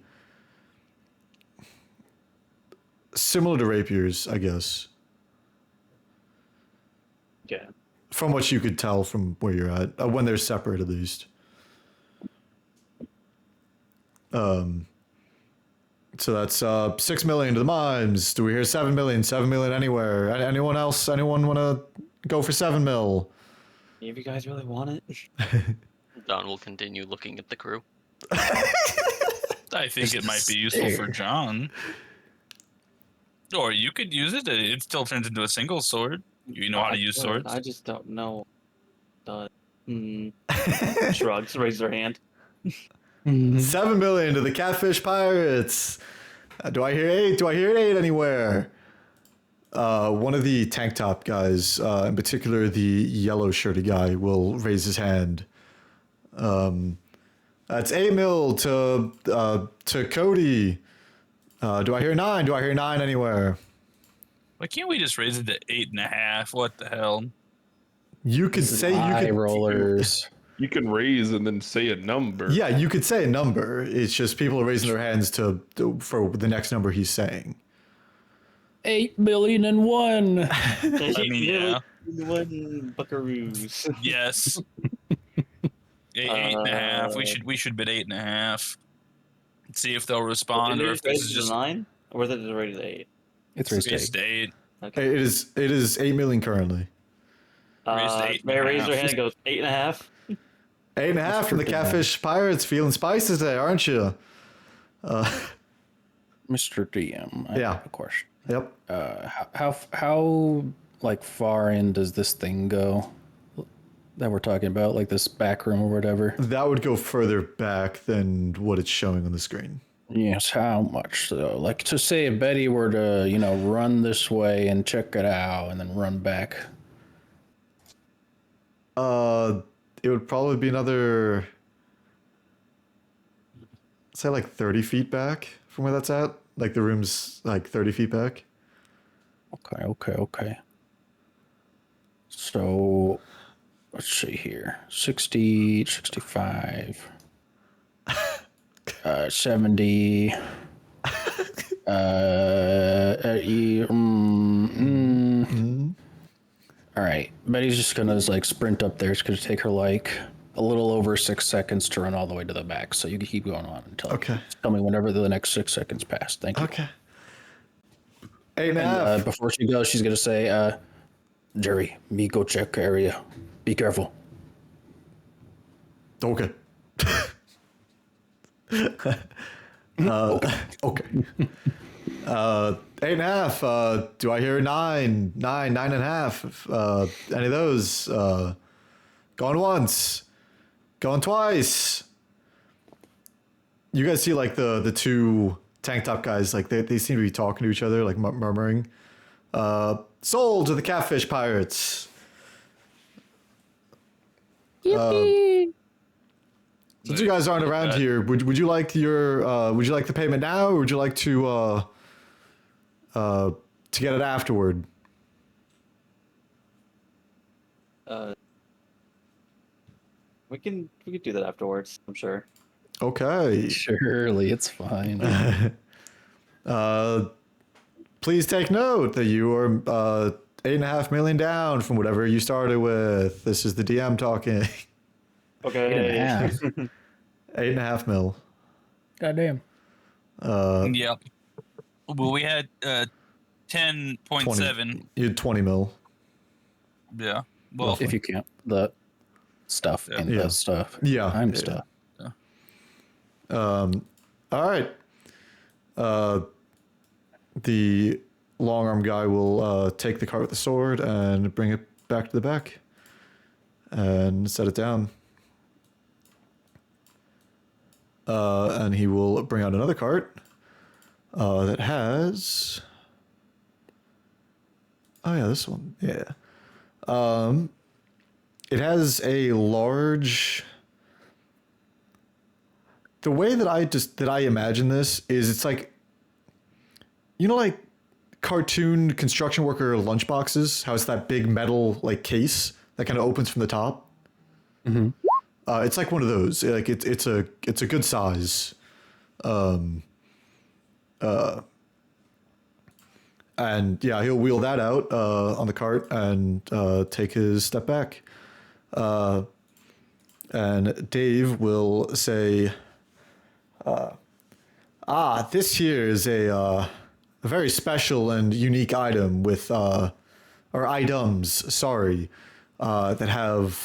similar to rapiers, I guess. Yeah. From what you could tell from where you're at, when they're separate at least. So that's 6 million to the mimes. Do we hear 7 million? 7 million anywhere? Anyone else? Anyone want to go for 7 mil? If you guys really want it. Don will continue looking at the crew. I think it might be useful for John. Or you could use it. It still turns into a single sword. You know how to use swords. I just don't know. Shrugs, raise their hand. 7 million to the catfish pirates. Do I hear 8? Do I hear 8 anywhere? One of the tank top guys, in particular the yellow shirted guy, will raise his hand. That's 8 mil to Cody. Do I hear 9? Do I hear 9 anywhere? Why can't we just raise it to 8.5? What the hell? You could say you High could rollers. You can raise and then say a number. Yeah, you could say a number. It's just people are raising their hands for the next number he's saying. 8,000,001. I mean, yeah. One buckaroos. Yes. 8.5. We should bid 8.5. See if they'll respond, or if this is just 9, or was it rated 8? It's raised to raised to 8. Okay. It is 8 million currently. Raised to 8.5. May I raise their hand and goes 8.5? 8.5 from the catfish pirates. Feeling spicy today, aren't you? Mr. DM. I Yeah. have a question. Yep. How like far in does this thing go that we're talking about, like this back room or whatever? That would go further back than what it's showing on the screen. Yes, how much though? Like to say if Betty were to, run this way and check it out and then run back. It would probably be another, say like 30 feet back from where that's at. Like the room's like 30 feet back. Okay. So let's see here. 60, 65, 70. All right. Betty's just gonna sprint up there. It's gonna take her like a little over 6 seconds to run all the way to the back. So you can keep going on until tell me whenever the next 6 seconds pass. Thank you. Okay. 8.5. Before she goes, she's gonna say, Jerry, me go check area. Be careful. Okay. Okay. 8.5. Do I hear 9? 9.5. Any of those? Going once. Going twice. You guys see like the two tank top guys, like they seem to be talking to each other, like murmuring. Sold to the catfish pirates. Yippee! Since you guys aren't around here, would you like your would you like the payment now, or would you like to get it afterward? We can do that afterwards. I'm sure. Okay. Surely it's fine. Please take note that you are 8.5 million down from whatever you started with. This is the DM talking. Okay. 8.5. 8.5 mil. Goddamn. Yep. Well, we had 10.7. You had 20 mil. Yeah. Well, If you count the stuff and Yeah. the stuff. Yeah. I'm Yeah. stuff. All right. The long arm guy will take the cart with the sword and bring it back to the back and set it down. And he will bring out another cart that has. Oh yeah, this one. Yeah. It has a large. The way that I imagine this is it's like, you know, like cartoon construction worker lunchboxes, how it's that big metal like case that kind of opens from the top. Mm-hmm. It's like one of those. Like it's a good size. And yeah, he'll wheel that out on the cart and take his step back. And Dave will say, this here is a very special and unique item with, or items, sorry, that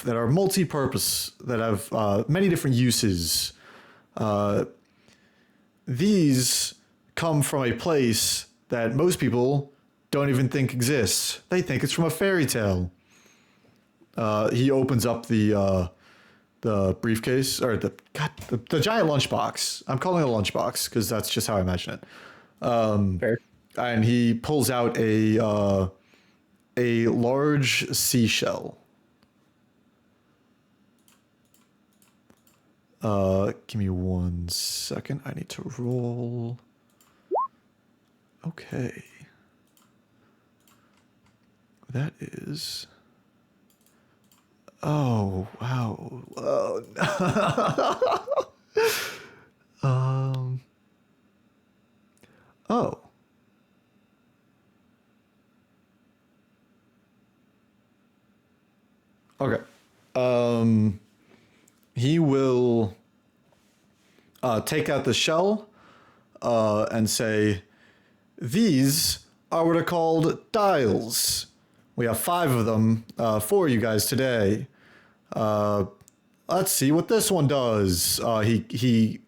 are multi-purpose, that have many different uses. These come from a place that most people don't even think exists. They think it's from a fairy tale. He opens up the briefcase, or the giant lunchbox. I'm calling it a lunchbox because that's just how I imagine it. Fair. And he pulls out a large seashell. Give me 1 second. I need to roll. Okay. That is. Oh wow. Oh, no. Oh. Okay. He will take out the shell and say, these are what are called dials. We have 5 of them for you guys today. Let's see what this one does. He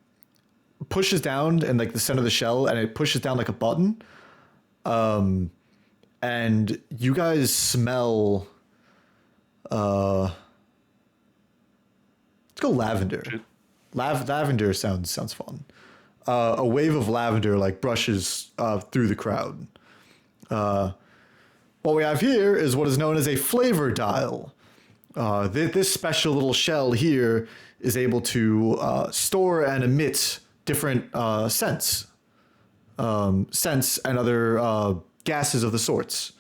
pushes down in like the center of the shell, and it pushes down like a button. And you guys smell. Let's go lavender. Lavender sounds fun. A wave of lavender like brushes through the crowd. What we have here is what is known as a flavor dial. This special little shell here is able to store and emit different scents and other gases of the sorts.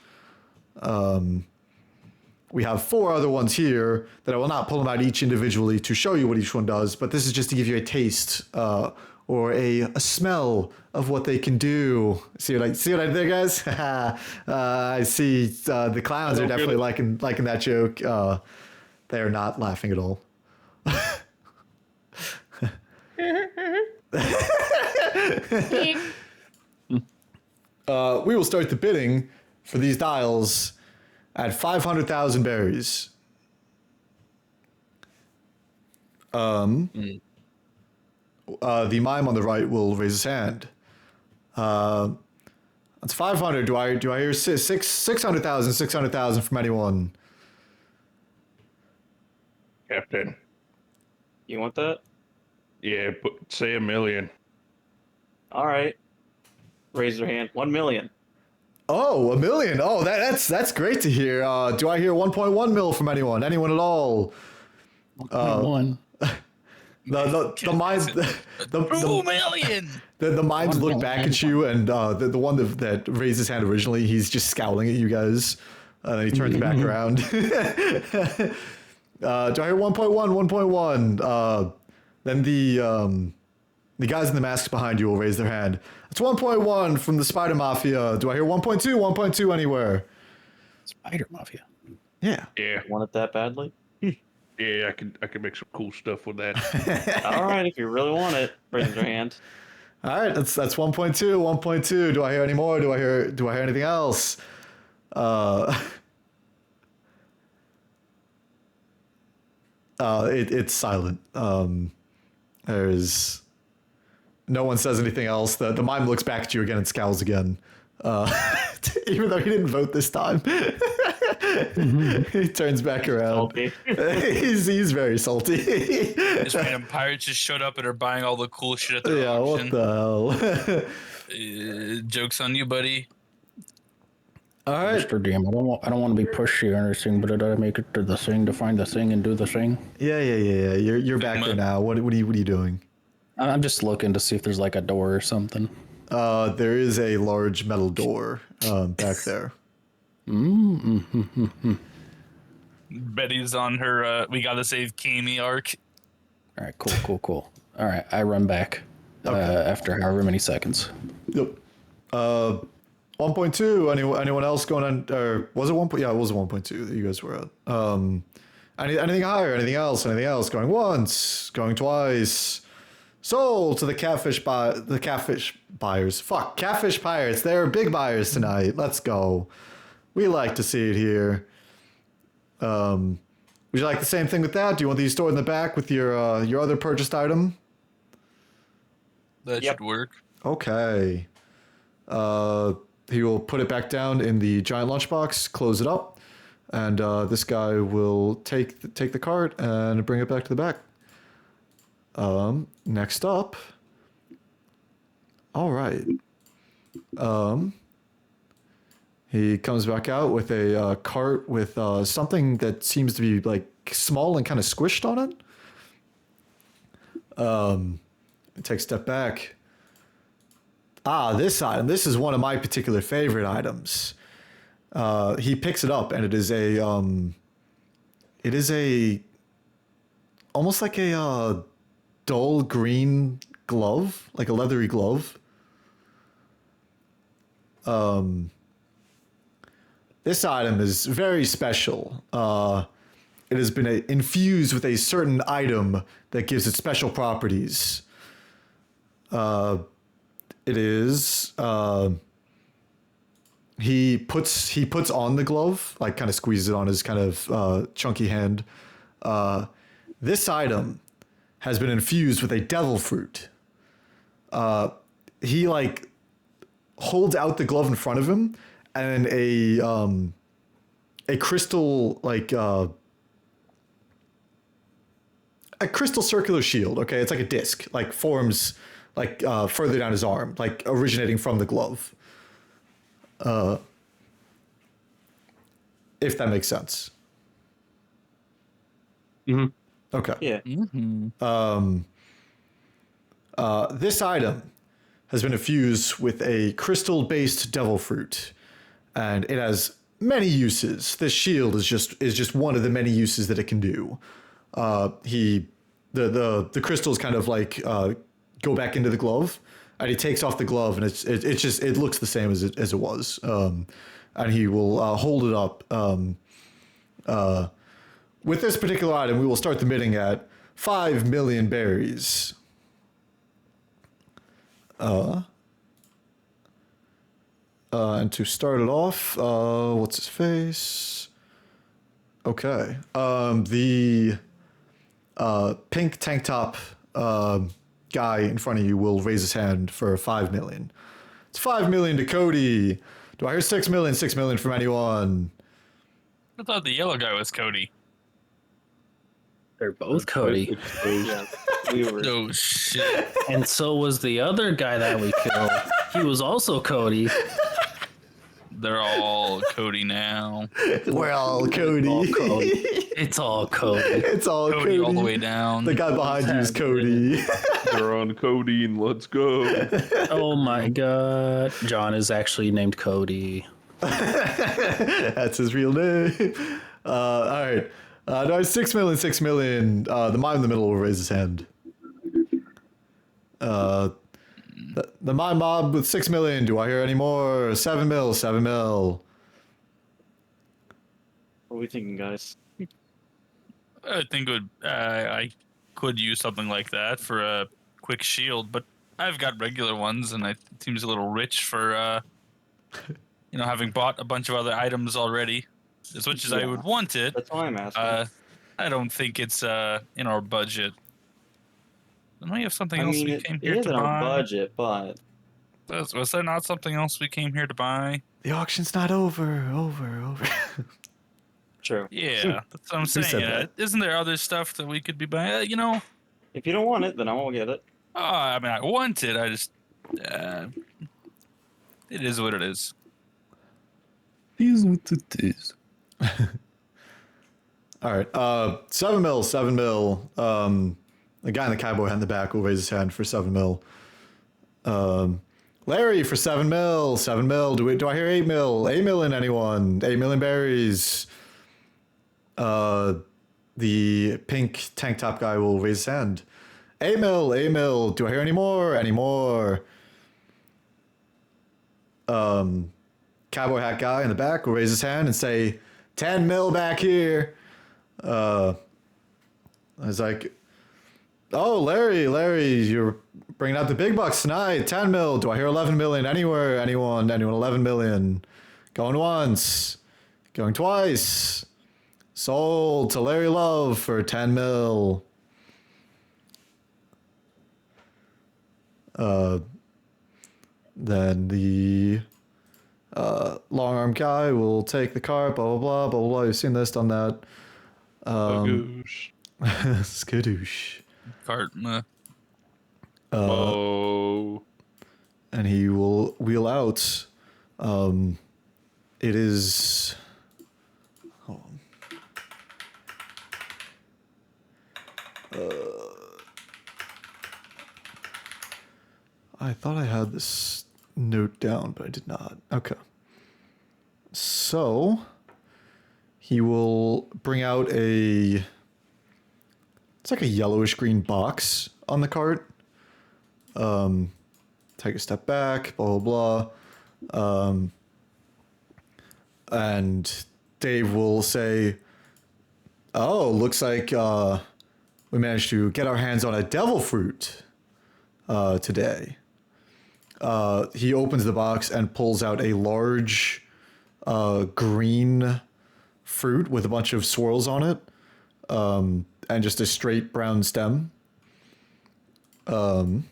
We have 4 other ones here that I will not pull them out each individually to show you what each one does, but this is just to give you a taste or a smell of what they can do. See what I did there, guys? I see the clowns are definitely liking that joke. They are not laughing at all. We will start the bidding for these dials at 500,000 berries. the mime on the right will raise his hand. That's 500. Do I hear 600,000? 600,000 from anyone? Captain. You want that? Yeah, but say 1 million. All right. Raise your hand. 1 million. Oh, 1 million. Oh, that's great to hear. Do I hear 1.1 mil from anyone? Anyone at all? One. The mimes the 2 million. the mimes look back at you, and the one that raised his hand originally, he's just scowling at you guys, and then he turns back around. Do I hear 1.1? 1.1. Then the guys in the masks behind you will raise their hand. It's 1.1 from the Spider Mafia. Do I hear 1.2? 1.2 anywhere? Spider Mafia. Yeah. Yeah, Want it that badly? yeah, I could make some cool stuff with that. All right, if you really want it, raise your hand. All right, that's 1.2. 1.2. Do I hear any more? Do I hear anything else? It's silent. There's no one says anything else. The mime looks back at you again and scowls again. Even though he didn't vote this time. He turns back around. Salty. He's very salty. This random pirates just showed up and are buying all the cool shit at the Yeah, auction. what the hell? Joke's on you, buddy. All right. Mr. DM, I don't want to be pushy or anything, but did I make it to the thing to find the thing and do the thing? Yeah. You're back there now. What are you doing? I'm just looking to see if there's like a door or something. There is a large metal door back there. Betty's on her we gotta save Kami arc. All right, cool. All right, I run back after however many seconds. Yep. 1.2. Anyone else going on? Or was it 1? Yeah, it was 1.2 that you guys were at. Anything higher? Anything else? Anything else? Going once? Going twice? Sold to the catfish buyers. Fuck, catfish pirates. They're big buyers tonight. Let's go. We like to see it here. Would you like the same thing with that? Do you want these stored in the back with your other purchased item? That should work. Okay. He will put it back down in the giant lunchbox, close it up, and this guy will take the cart and bring it back to the back. Next up. All right. He comes back out with a cart with something that seems to be like small and kind of squished on it. Take a step back. This item. This is one of my particular favorite items. He picks it up, and it is a almost like a dull green glove, like a leathery glove. This item is very special. It has been infused with a certain item that gives it special properties. It is. He puts on the glove, like kind of squeezes it on his kind of chunky hand. This item has been infused with a devil fruit. He like holds out the glove in front of him, and a crystal like a crystal circular shield. Okay, it's like a disc, like forms like further down his arm, like originating from the glove. If that makes sense. Mm-hmm. Okay. Yeah. This item has been infused with a crystal-based devil fruit, and it has many uses. This shield is just one of the many uses that it can do. The crystals kind of like go back into the glove, and he takes off the glove, and it looks the same as it was. And he will hold it up. With this particular item, we will start the bidding at 5 million berries. And to start it off, what's his face? Okay. The pink tank top guy in front of you will raise his hand for 5 million. It's 5 million to Cody. Do I hear 6 million? 6 million from anyone? I thought the yellow guy was Cody. They're both Cody. Yeah, we were. Oh shit! And so was the other guy that we killed. He was also Cody. They're all Cody now. We're all Cody. All Cody. It's all Cody. It's all Cody, Cody. all the way down. The guy behind you is Cody. They're on codeine. Let's go. Oh my god. John is actually named Cody. That's his real name. All right. No, 6 million, 6 million. The mime in the middle will raise his hand. The mime mob with 6 million. Do I hear any more? 7 mil, 7 mil. What are we thinking, guys? I think I could use something like that for a quick shield, but I've got regular ones, and it seems a little rich for having bought a bunch of other items already. As much as I would want it, That's why I'm asking. I don't think it's in our budget. Then we have something I else mean, we it came here is to in our buy. budget, but Was there not something else we came here to buy? The auction's not over. true. Yeah, that's what I'm said saying. that? Isn't there other stuff that we could be buying? If you don't want it, then I won't get it. I mean, I want it. I just, it is what it is. Here's what it is. All right. 7 mil, 7 mil. The guy in the cowboy hat in the back will raise his hand for 7 mil. Larry for 7 mil, 7 mil. Do I hear 8 mil? 8 mil in anyone? 8 million berries. The pink tank top guy will raise his hand. 8 mil, 8 mil. Do I hear any more? Any more? Cowboy hat guy in the back will raise his hand and say, 10 mil back here. I was like, oh, Larry, you're bringing out the big bucks tonight. 10 mil. Do I hear 11 million anywhere? Anyone, 11 million. Going once. Going twice. Sold to Larry Love for 10 mil. Then the long arm guy will take the cart, blah, blah, blah, blah, blah. You've seen this, done that. Bagoosh. Skadoosh. Cart. Oh. And he will wheel out. It is. Hold on. I thought I had this note down, but I did not. Okay. So he will bring out it's like a yellowish green box on the cart. Take a step back, blah, blah, blah. And Dave will say, oh, looks like we managed to get our hands on a devil fruit today. He opens the box and pulls out a large green fruit with a bunch of swirls on it, and just a straight brown stem. And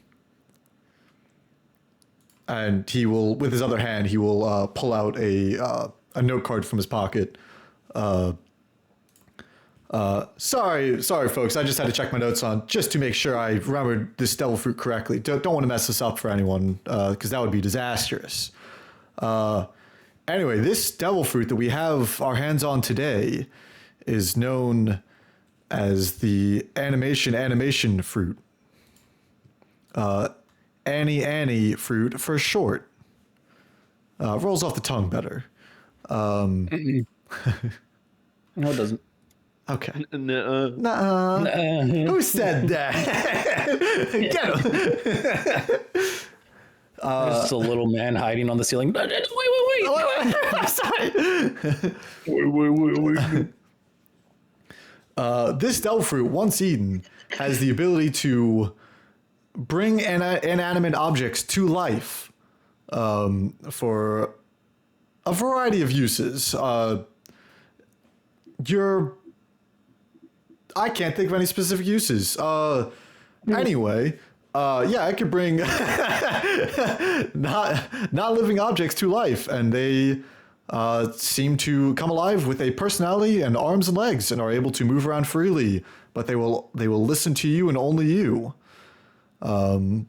he will, with his other hand, he will pull out a note card from his pocket. Sorry, folks. I just had to check my notes on just to make sure I remembered this devil fruit correctly. Don't want to mess this up for anyone, because that would be disastrous. Anyway, this devil fruit that we have our hands on today is known as the animation fruit. Annie fruit for short. Rolls off the tongue better. No, it doesn't. Okay. Nuh-uh. Nuh-uh. Who said that? Get him. There's just a little man hiding on the ceiling. Wait. Sorry. Wait. This devil fruit, once eaten, has the ability to bring inanimate objects to life for a variety of uses. I can't think of any specific uses. Anyway, Yeah, I could bring not living objects to life, and they seem to come alive with a personality and arms and legs, and are able to move around freely. But they will listen to you and only you. God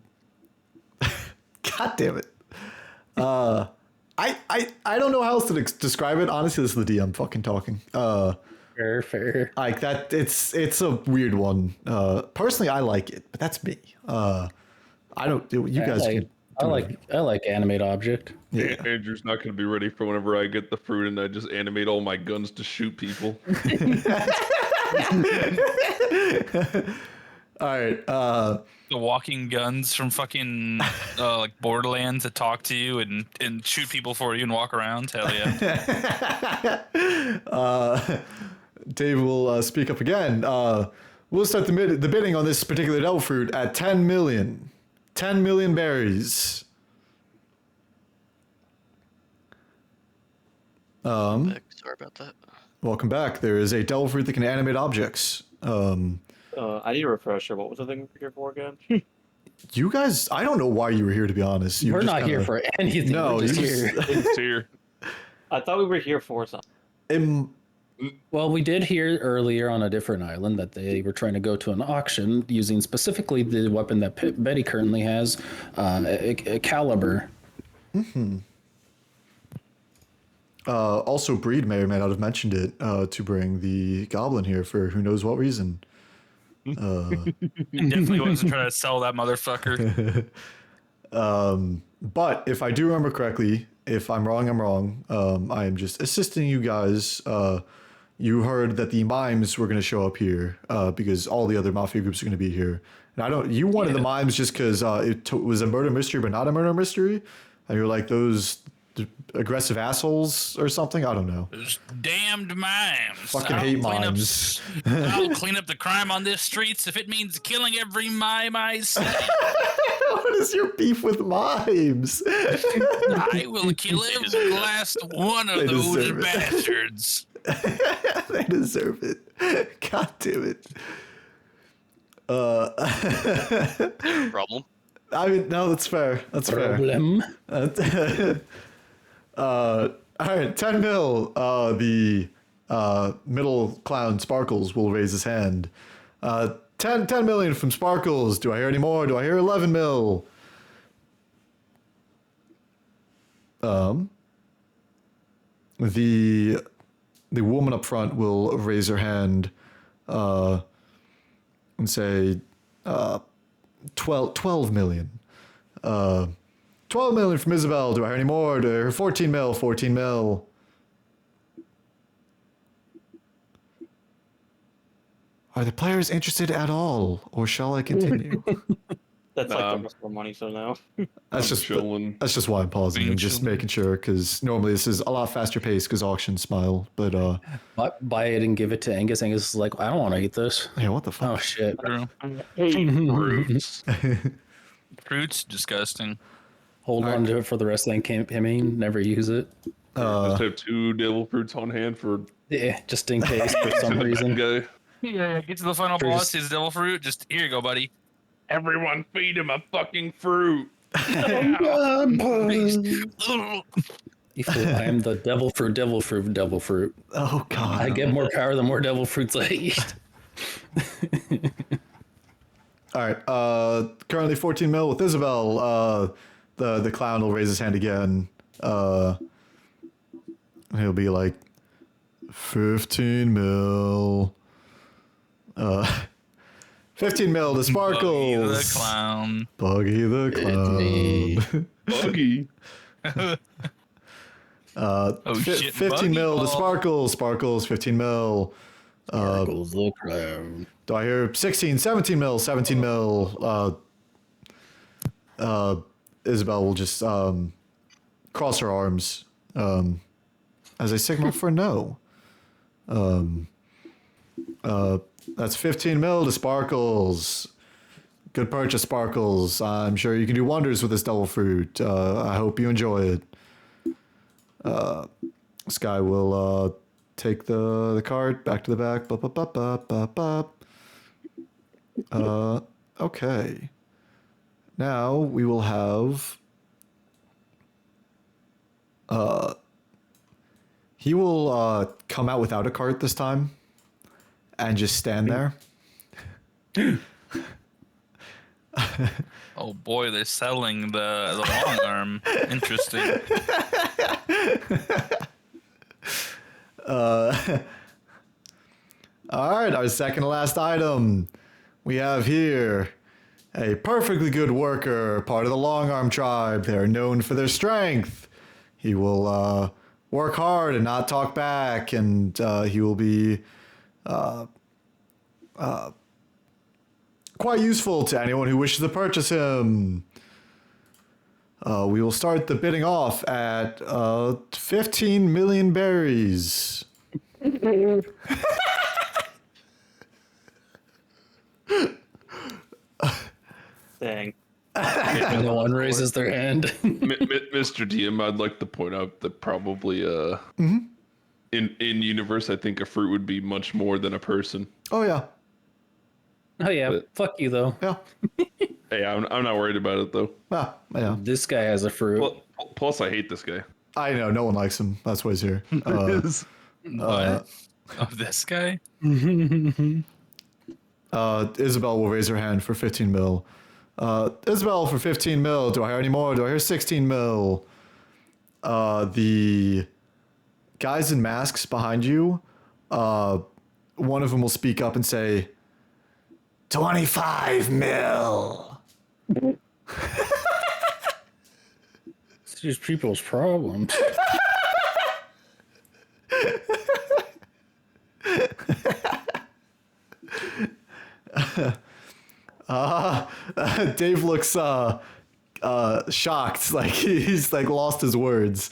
damn it. I don't know how else to describe it. Honestly, this is the DM fucking talking. Fair. Like that, it's a weird one. Personally, I like it, but that's me. I don't. You guys. I like animate object. Yeah. Andrew's not going to be ready for whenever I get the fruit and I just animate all my guns to shoot people. All right. The walking guns from fucking like Borderlands that talk to you and shoot people for you and walk around. Hell yeah. Dave will speak up again. We'll start the bidding on this particular devil fruit at 10 million. 10 million berries. Sorry about that. Welcome back. There is a devil fruit that can animate objects. I need a refresher. What was the thing we were here for again? You guys, I don't know why you were here, to be honest. You We're just not here kinda- for anything. No, we're just you here. It's here. I thought we were here for something. Well, we did hear earlier on a different island that they were trying to go to an auction using specifically the weapon that Betty currently has, a caliber. Also, Breed may or may not have mentioned it to bring the goblin here for who knows what reason. Definitely wasn't trying to sell that motherfucker. But if I do remember correctly, if I'm wrong, I'm wrong. I am just assisting you guys. You heard that the mimes were going to show up here because all the other mafia groups are going to be here. And I don't. You wanted the mimes just because it was a murder mystery, but not a murder mystery. And you're like those aggressive assholes or something. I don't know. Those damned mimes. Fucking hate mimes. I'll clean up the crime on these streets if it means killing every mime I see. What is your beef with mimes? I will kill every last one of They those deserve it. bastards. They deserve it. God damn it. Problem. I mean, no, that's fair. That's fair. Problem. All right, 10 mil. The middle clown Sparkles will raise his hand. 10 million from Sparkles. Do I hear any more? Do I hear 11 mil? The woman up front will raise her hand and say 12 million. 12 million from Isabel. Do I hear any more? Do I hear 14 mil? 14 mil. Are the players interested at all, or shall I continue? That's like the rest of our money, so now. That's just chilling. that's just why I'm pausing and just making sure, because normally this is a lot faster paced because auctions smile. But Buy it and give it to Angus. Angus is like, I don't want to eat this. yeah, what the fuck? Oh shit. Fruits. Fruit's disgusting. Hold on to it for the rest of the campaign. Never use it. Just have 2 devil fruits on hand for Yeah, just in case for some reason. Go. Yeah, get to the final Fruit. boss. His devil fruit. Just here you go, buddy. Everyone feed him a fucking fruit. You fool, I am the devil fruit. Oh god. I get more power the more devil fruits I eat. All right. Currently 14 mil with Isabel. The clown will raise his hand again. He'll be like 15 mil. 15 mil to Sparkles. Buggy the clown. Buggy the clown. Buggy. Shit, 15 Buggy mil to ball. Sparkles. Sparkles, 15 mil. Sparkles the clown. Do I hear 16, 17 mil, 17 mil? Isabel will just cross her arms as a signal for no. That's 15 mil to Sparkles. Good purchase, Sparkles. I'm sure you can do wonders with this devil fruit. I hope you enjoy it. Sky will take the card back to the back. Bop. Okay. now we will have. He will come out without a cart this time, and just stand there. Oh boy, they're selling the long arm. Interesting. All right, our second to last item. We have here a perfectly good worker, part of the long arm tribe. They are known for their strength. He will work hard and not talk back, and he will be quite useful to anyone who wishes to purchase him. We will start the bidding off at 15 million berries. Dang. No one raises their hand. Mr. DM, I'd like to point out that probably in universe, I think a fruit would be much more than a person. Oh yeah, Oh yeah, But- fuck you though. yeah, Hey, I'm not worried about it though. yeah. This guy has a fruit. Well, plus I hate this guy. I know no one likes him. That's why he's here. What? Of this guy? Isabel will raise her hand for 15 mil. Isabel for 15 mil. Do I hear any more? Do I hear 16 mil? The guys in masks behind you, one of them will speak up and say, 25 mil. It's just people's problems. Dave looks shocked, like he's like lost his words.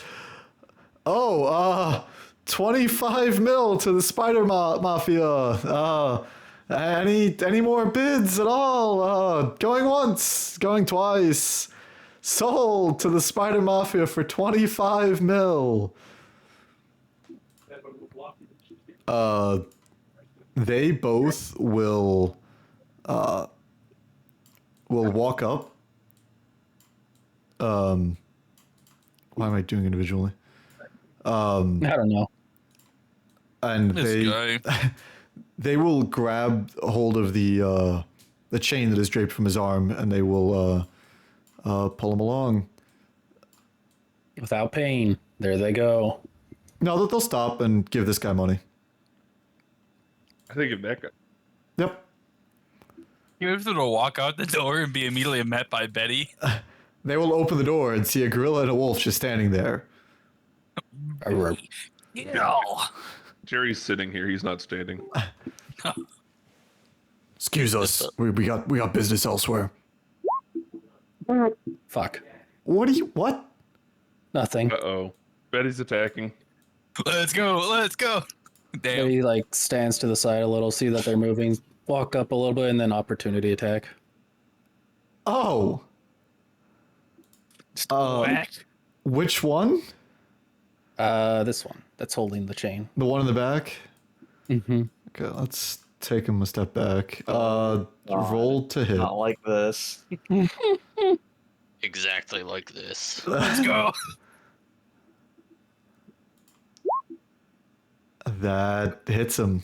25 mil to the Spider Mafia. Any more bids at all? Going once, going twice. Sold to the Spider Mafia for 25 mil. They both will walk up. Why am I doing individually? I don't know. And This guy. they will grab hold of the chain that is draped from his arm, and they will pull him along. Without pain. There they go. No, they'll stop and give this guy money. I think if that guy. Yep. You have to walk out the door and be immediately met by Betty. They will open the door and see a gorilla and a wolf just standing there. No. Jerry's sitting here. He's not standing. Excuse us. We got business elsewhere. Fuck. What? Nothing. Uh-oh. Betty's attacking. Let's go. Let's go. Damn. He like stands to the side a little, see that they're moving, walk up a little bit, and then opportunity attack. Oh. Whack. Which one? This one that's holding the chain. The one in the back? Mm-hmm. Okay, let's take him a step back. Roll to hit. Not like this. Exactly like this. Let's go. That hits him.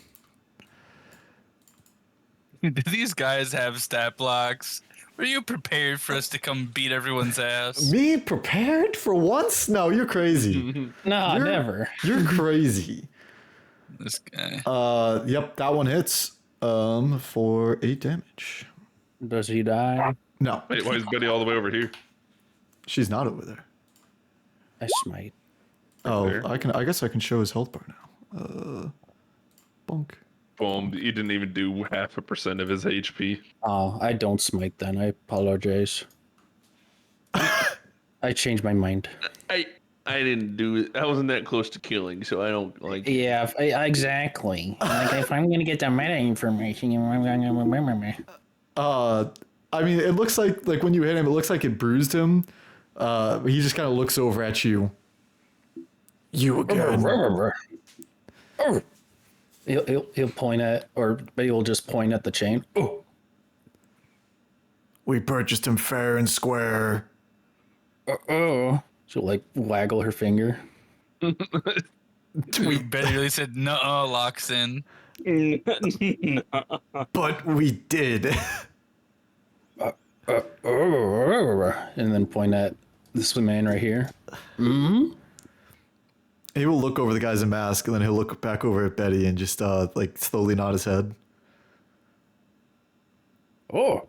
Do these guys have stat blocks? Were you prepared for us to come beat everyone's ass? Me prepared for once? No, you're crazy. No, You're- never. You're crazy. This guy. Yep, that one hits. For 8 damage. Does he die? No, Wait, why is Betty all the way over here? she's not over there. I smite. Oh, there. I guess I can show his health bar now. Bonk. Boom. He didn't even do 0.5% of his HP. Oh, I don't smite then. I apologize. I changed my mind. I didn't do it. I wasn't that close to killing, so I don't like. Yeah, exactly. Like if I'm gonna get the meta information, I'm gonna remember me. I mean, it looks like when you hit him, it looks like it bruised him. He just kind of looks over at you. You again. He'll point at, or maybe he'll just point at the chain. Oh, We purchased him fair and square. Oh. She'll like waggle her finger. Betty really said, "No, locks in." But we did. And then point at this man right here. Mm-hmm. He will look over the guy's in mask, and then he'll look back over at Betty and just like slowly nod his head. Oh.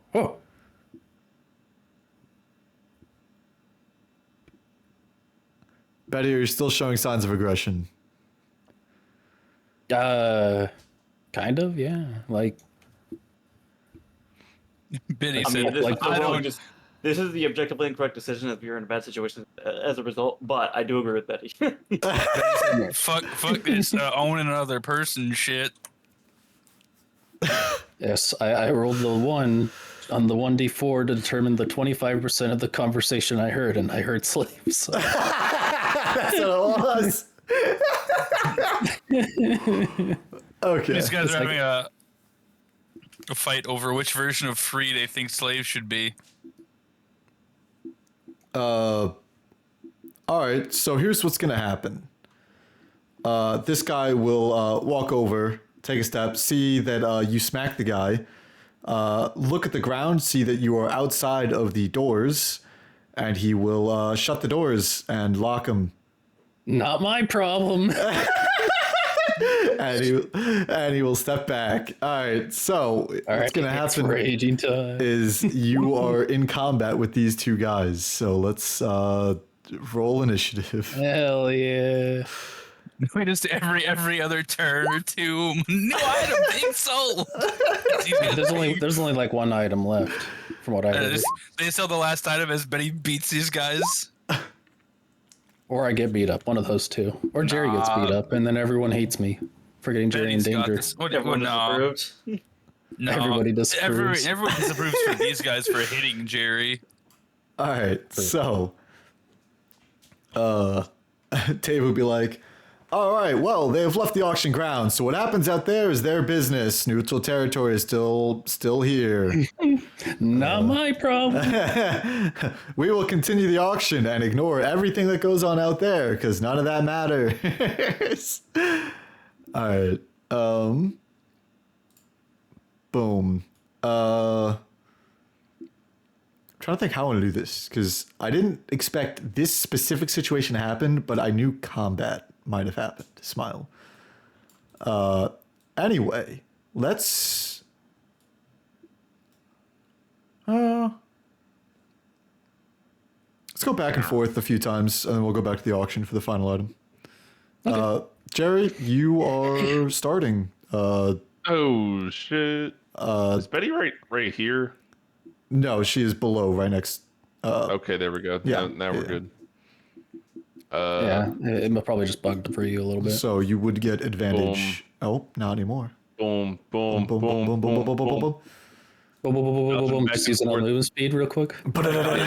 Betty, are you still showing signs of aggression? Kind of, yeah. Like, Betty I said, mean, this, like, I "I don't don't." just. This is the objectively incorrect decision if you're in a bad situation as a result. But I do agree with Betty. Fuck this owning another person shit. yes, I rolled the 1 on the 1d4 to determine the 25% of the conversation I heard, and I heard slaves. That's what it was. Okay. These guys It's are like- having a fight over which version of free they think slaves should be. All right, so here's what's gonna happen. This guy will walk over, take a step, see that you smack the guy, look at the ground, see that you are outside of the doors, and he will shut the doors and lock them. Not my problem. And he will step back. All right, so what's gonna it's happen raging time. is you are in combat with these two guys. So let's roll initiative. Hell yeah. We just every other turn or two. New item, big soul. There's only like one item left from what I heard. They sell the last item as Betty beats these guys. Or I get beat up, one of those two. Or Jerry gets beat up, and then everyone hates me for getting Jerry in Betty's got danger. this. What, Everyone no, disapproved. no. Everybody disapproves. Everyone disapproves for these guys for hitting Jerry. All right, so Dave would be like, all right, well, they've left the auction grounds, so what happens out there is their business. Neutral territory is still here. Not my problem. We will continue the auction and ignore everything that goes on out there because none of that matters. All right. Boom. I'm trying to think how I want to do this because I didn't expect this specific situation to happen, but I knew combat might have happened. Smile. Anyway, let's go back and forth a few times, and then we'll go back to the auction for the final item. Okay. Jerry, you are starting. Oh shit! Is Betty right here? No, she is below, right next. Okay, there we go. Yeah, Now we're yeah. good. Yeah, it probably just bugged for you a little bit. So you would get advantage. Oh, not anymore. Boom, boom, Boom, boom, boom, boom, boom, boom, boom, boom, boom. Boom, boom, boom, boom, boom, boom. Back Just and using that forth. movement speed real quick.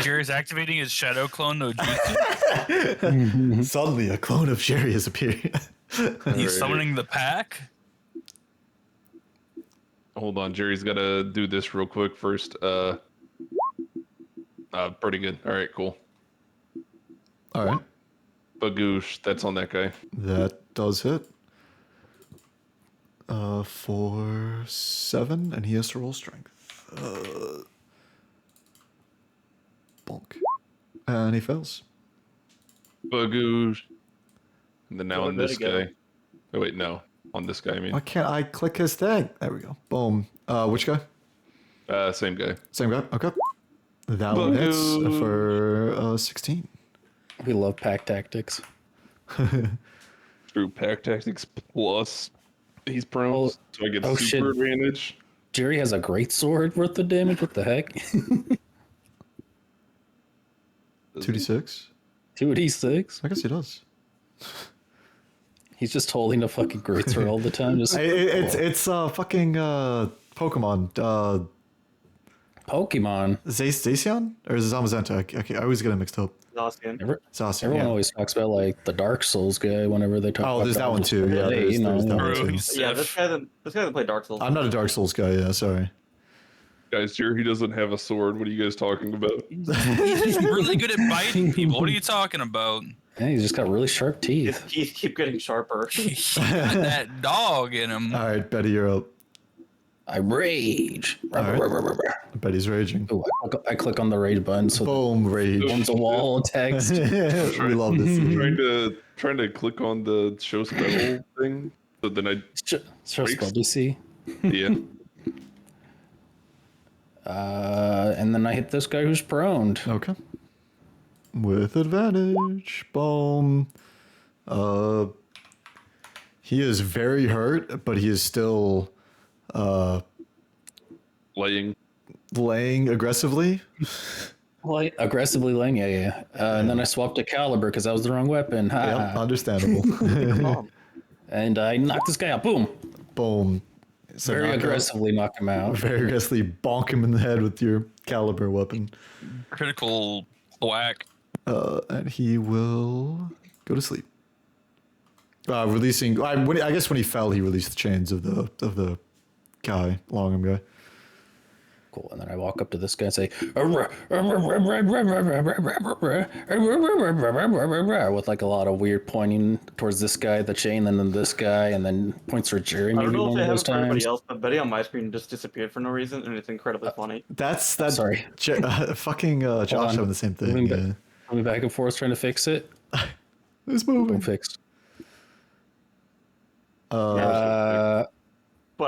Jerry's activating his shadow clone no jutsu. Suddenly, a clone of Jerry has appeared. He's summoning the pack. Hold on, Jerry's got to do this real quick first. Pretty good. All right, cool. All right, Bagoosh, that's on that guy. that does hit. For 7, and he has to roll strength. Bonk, and he fails. Bagoosh. And then now Oh, on there this you go. guy. Oh wait, no, on this guy. I mean, Why can't I click his thing? There we go. Boom. Which guy? same guy. Same guy. Okay. That one hits Boo. for 16. We love pack tactics. True pack tactics plus he's prone, Oh- so I get oh, super shit. advantage. Jerry has a great sword worth the damage. What the heck? 2d6. 2d6. I guess he does. He's just holding a fucking great sword all the time. Just It's fucking Pokemon. Pokemon. Zacian? Or is it Zamazenta? I always get it mixed up. Zacian. Zacian, Everyone yeah. always talks about like the Dark Souls guy whenever they talk Oh, about there's that God. one too. Yeah, Hey, there's that one Bro, too. he's Yeah, Sif. this guy that played Dark Souls. I'm not a Dark Souls guy, yeah, sorry. Guys, Jerry doesn't have a sword. What are you guys talking about? He's just really good at biting people. What are you talking about? Yeah, he's just got really sharp His teeth. teeth keep getting sharper. He got that dog in him. All right, Betty, you're up. I rage. All right. Betty's raging. Ooh, I click on the rage button so Boom, rage. there's a wall of text. We love this. Trying to click on the show spell thing. So then I Show spell DC. yeah. And then I hit this guy who's prone. Okay. With advantage. Boom. He is very hurt, but he is still Laying. laying aggressively. Aggressively laying, yeah. And then I swapped to caliber because that was the wrong weapon. Ha. Yeah, understandable. And I knocked this guy out. Boom. Boom. So Very knock out- aggressively knock him out. Very aggressively bonk him in the head with your caliber weapon. Critical whack. And he will go to sleep. Releasing. I guess when he fell, he released the chains of the guy, Longham guy. Cool. And then I walk up to this guy and say, with like a lot of weird pointing towards this guy, the chain, and then this guy, and then points for Jerry I don't maybe know if one they of have those it for anybody times. else, but Betty on my screen just disappeared for no reason, and it's incredibly funny. That's Sorry. fucking Josh on. having the same thing. Moving Yeah. Moving back and forth trying to fix it. It's Boom, moving. fixed. But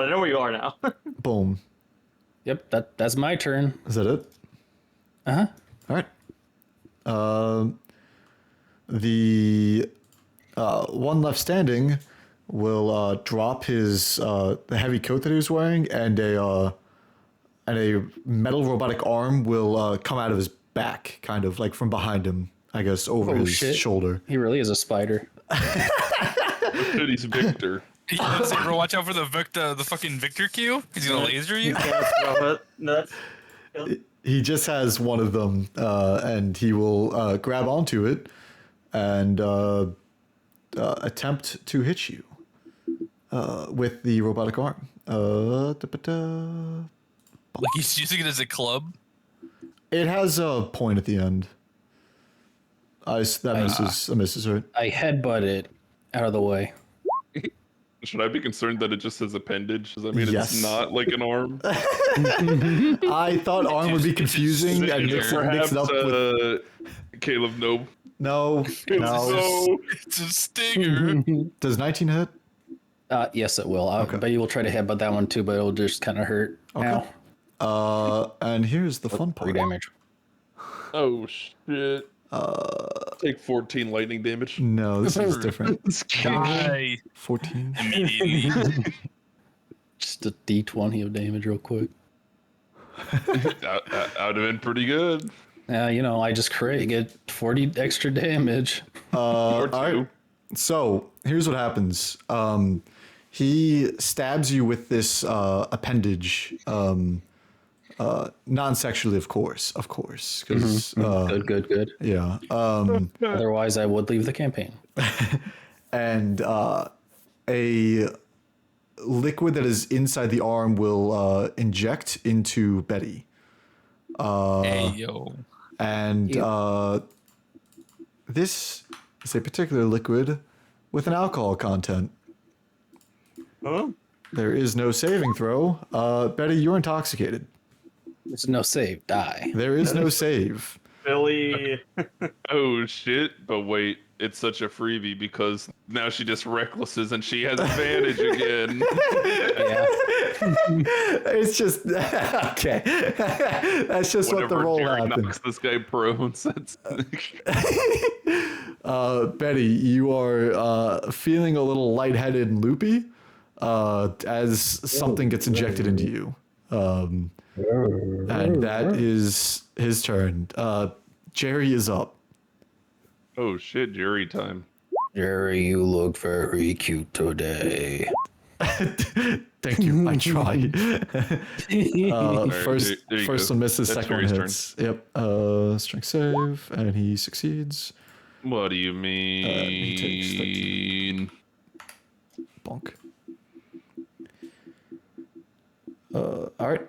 I know where you are now. Boom. Yep, that's my turn. Is that it? Uh-huh. All right. The one left standing will drop his the heavy coat that he was wearing, and a metal robotic arm will come out of his back, kind of like from behind him, I guess, over his shit. shoulder. He really is a spider. He's Victor. Yeah, so bro, watch out for the fucking Victor Q. He's gonna laser you. No, that's He just has one of them, and he will grab onto it and attempt to hit you with the robotic arm. Like he's using it as a club. It has a point at the end. That misses, right? I headbutt it out of the way. Should I be concerned that it just says appendage? Does that mean Yes. it's not like an arm? I thought arm would be It's just confusing and mix Perhaps it up with... Caleb, no. No. No. It's a stinger. Does 19 hit? Yes, it will. I Okay. bet you will try to headbutt that one too, but it'll just kind of hurt. Okay. Ow. And here's the fun 3 part. damage. Oh shit. Take 14 lightning damage. No, this is different. Die 14. immediately. Just a D20 of damage real quick. That would have been pretty good. I just get 40 extra damage. All two. right. So here's what happens. He stabs you with this appendage, non-sexually, of course, because Good. yeah. Otherwise, I would leave the campaign. And a liquid that is inside the arm will inject into Betty. Hey yo. And this is a particular liquid with an alcohol content. oh, There is no saving throw. Betty, you're intoxicated. There's no save. Die. There is no save. Billy. Oh shit. But wait, it's such a freebie because now she just recklesses and she has advantage again. Yeah. It's just okay. That's just what the Whenever roll Jerry happened. knocks this guy prone. Betty, you are feeling a little lightheaded and loopy as something gets injected into you. And that is his turn. Jerry is up. Oh shit, Jerry time. Jerry, you look very cute today. Thank you. I tried. First there you one go. misses, That's second one Jerry's turn. hits. Yep. Strength save, and he succeeds. What do you he takes mean? Bonk. All right.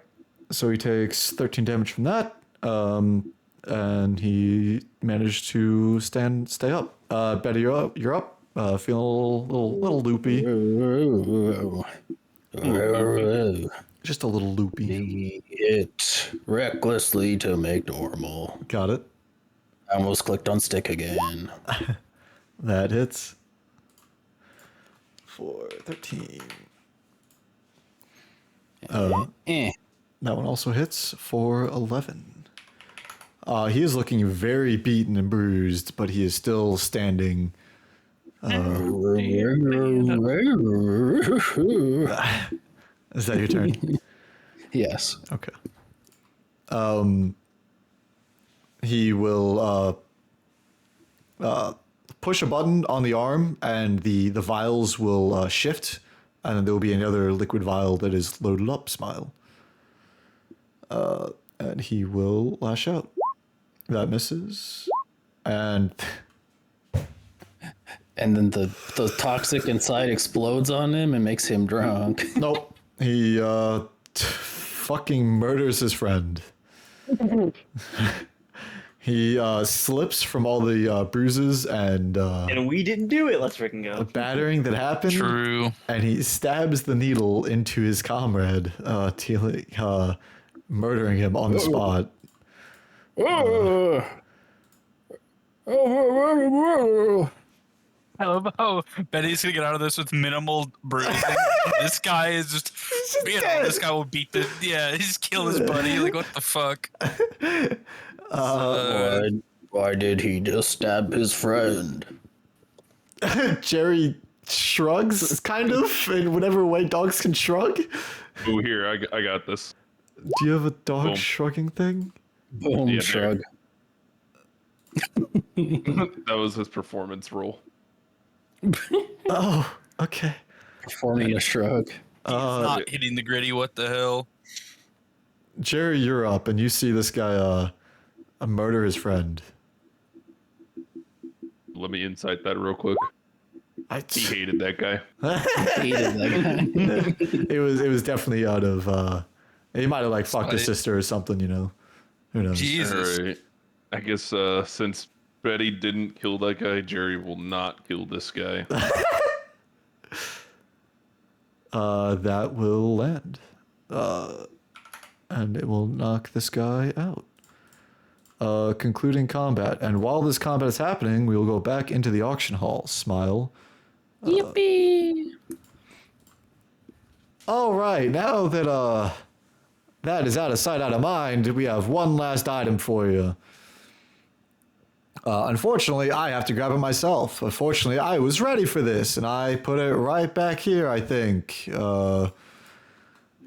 So he takes 13 damage from that. And he managed to stay up. Betty, you're up. Feeling a little loopy. Just a little loopy. Hit recklessly to make normal. Got it. I almost clicked on stick again. That hits. For 13. That one also hits for 11. He is looking very beaten and bruised, but he is still standing. Is that your turn? Yes. Okay. He will push a button on the arm, and the vials will shift, and then there will be another liquid vial that is loaded up. Smile. And he will lash out. That misses, and then the toxic inside explodes on him and makes him drunk. nope. He fucking murders his friend. He slips from all the bruises and we didn't do it. Let's freaking go. battering that happened. True. And he stabs the needle into his comrade, murdering him on the spot. I love how Betty's gonna get out of this with minimal bruising. This guy is just, this guy will beat the, he just kill his buddy. Like, what the fuck? Why did he just stab his friend? Jerry shrugs, kind of, in whatever way dogs can shrug. Oh, here, I got this. Do you have a dog Boom. shrugging thing? Boom, Yeah, shrug. That was his performance role. Oh, okay. Performing a shrug. Not hitting the gritty. What the hell? Jerry, you're up, and you see this guy murder his friend. Let me insight that real quick. He hated that guy. Hated that guy. It was definitely out of he might have like fucked his sister or something, you know. Who knows? Jesus. All right. I guess since Betty didn't kill that guy, Jerry will not kill this guy. That will land. And it will knock this guy out. Concluding combat. And while this combat is happening, we will go back into the auction hall. Smile. Yippee! All right, now that that is out of sight, out of mind, we have one last item for you. Unfortunately, I have to grab it myself. Unfortunately, I was ready for this, and I put it right back here, I think. He,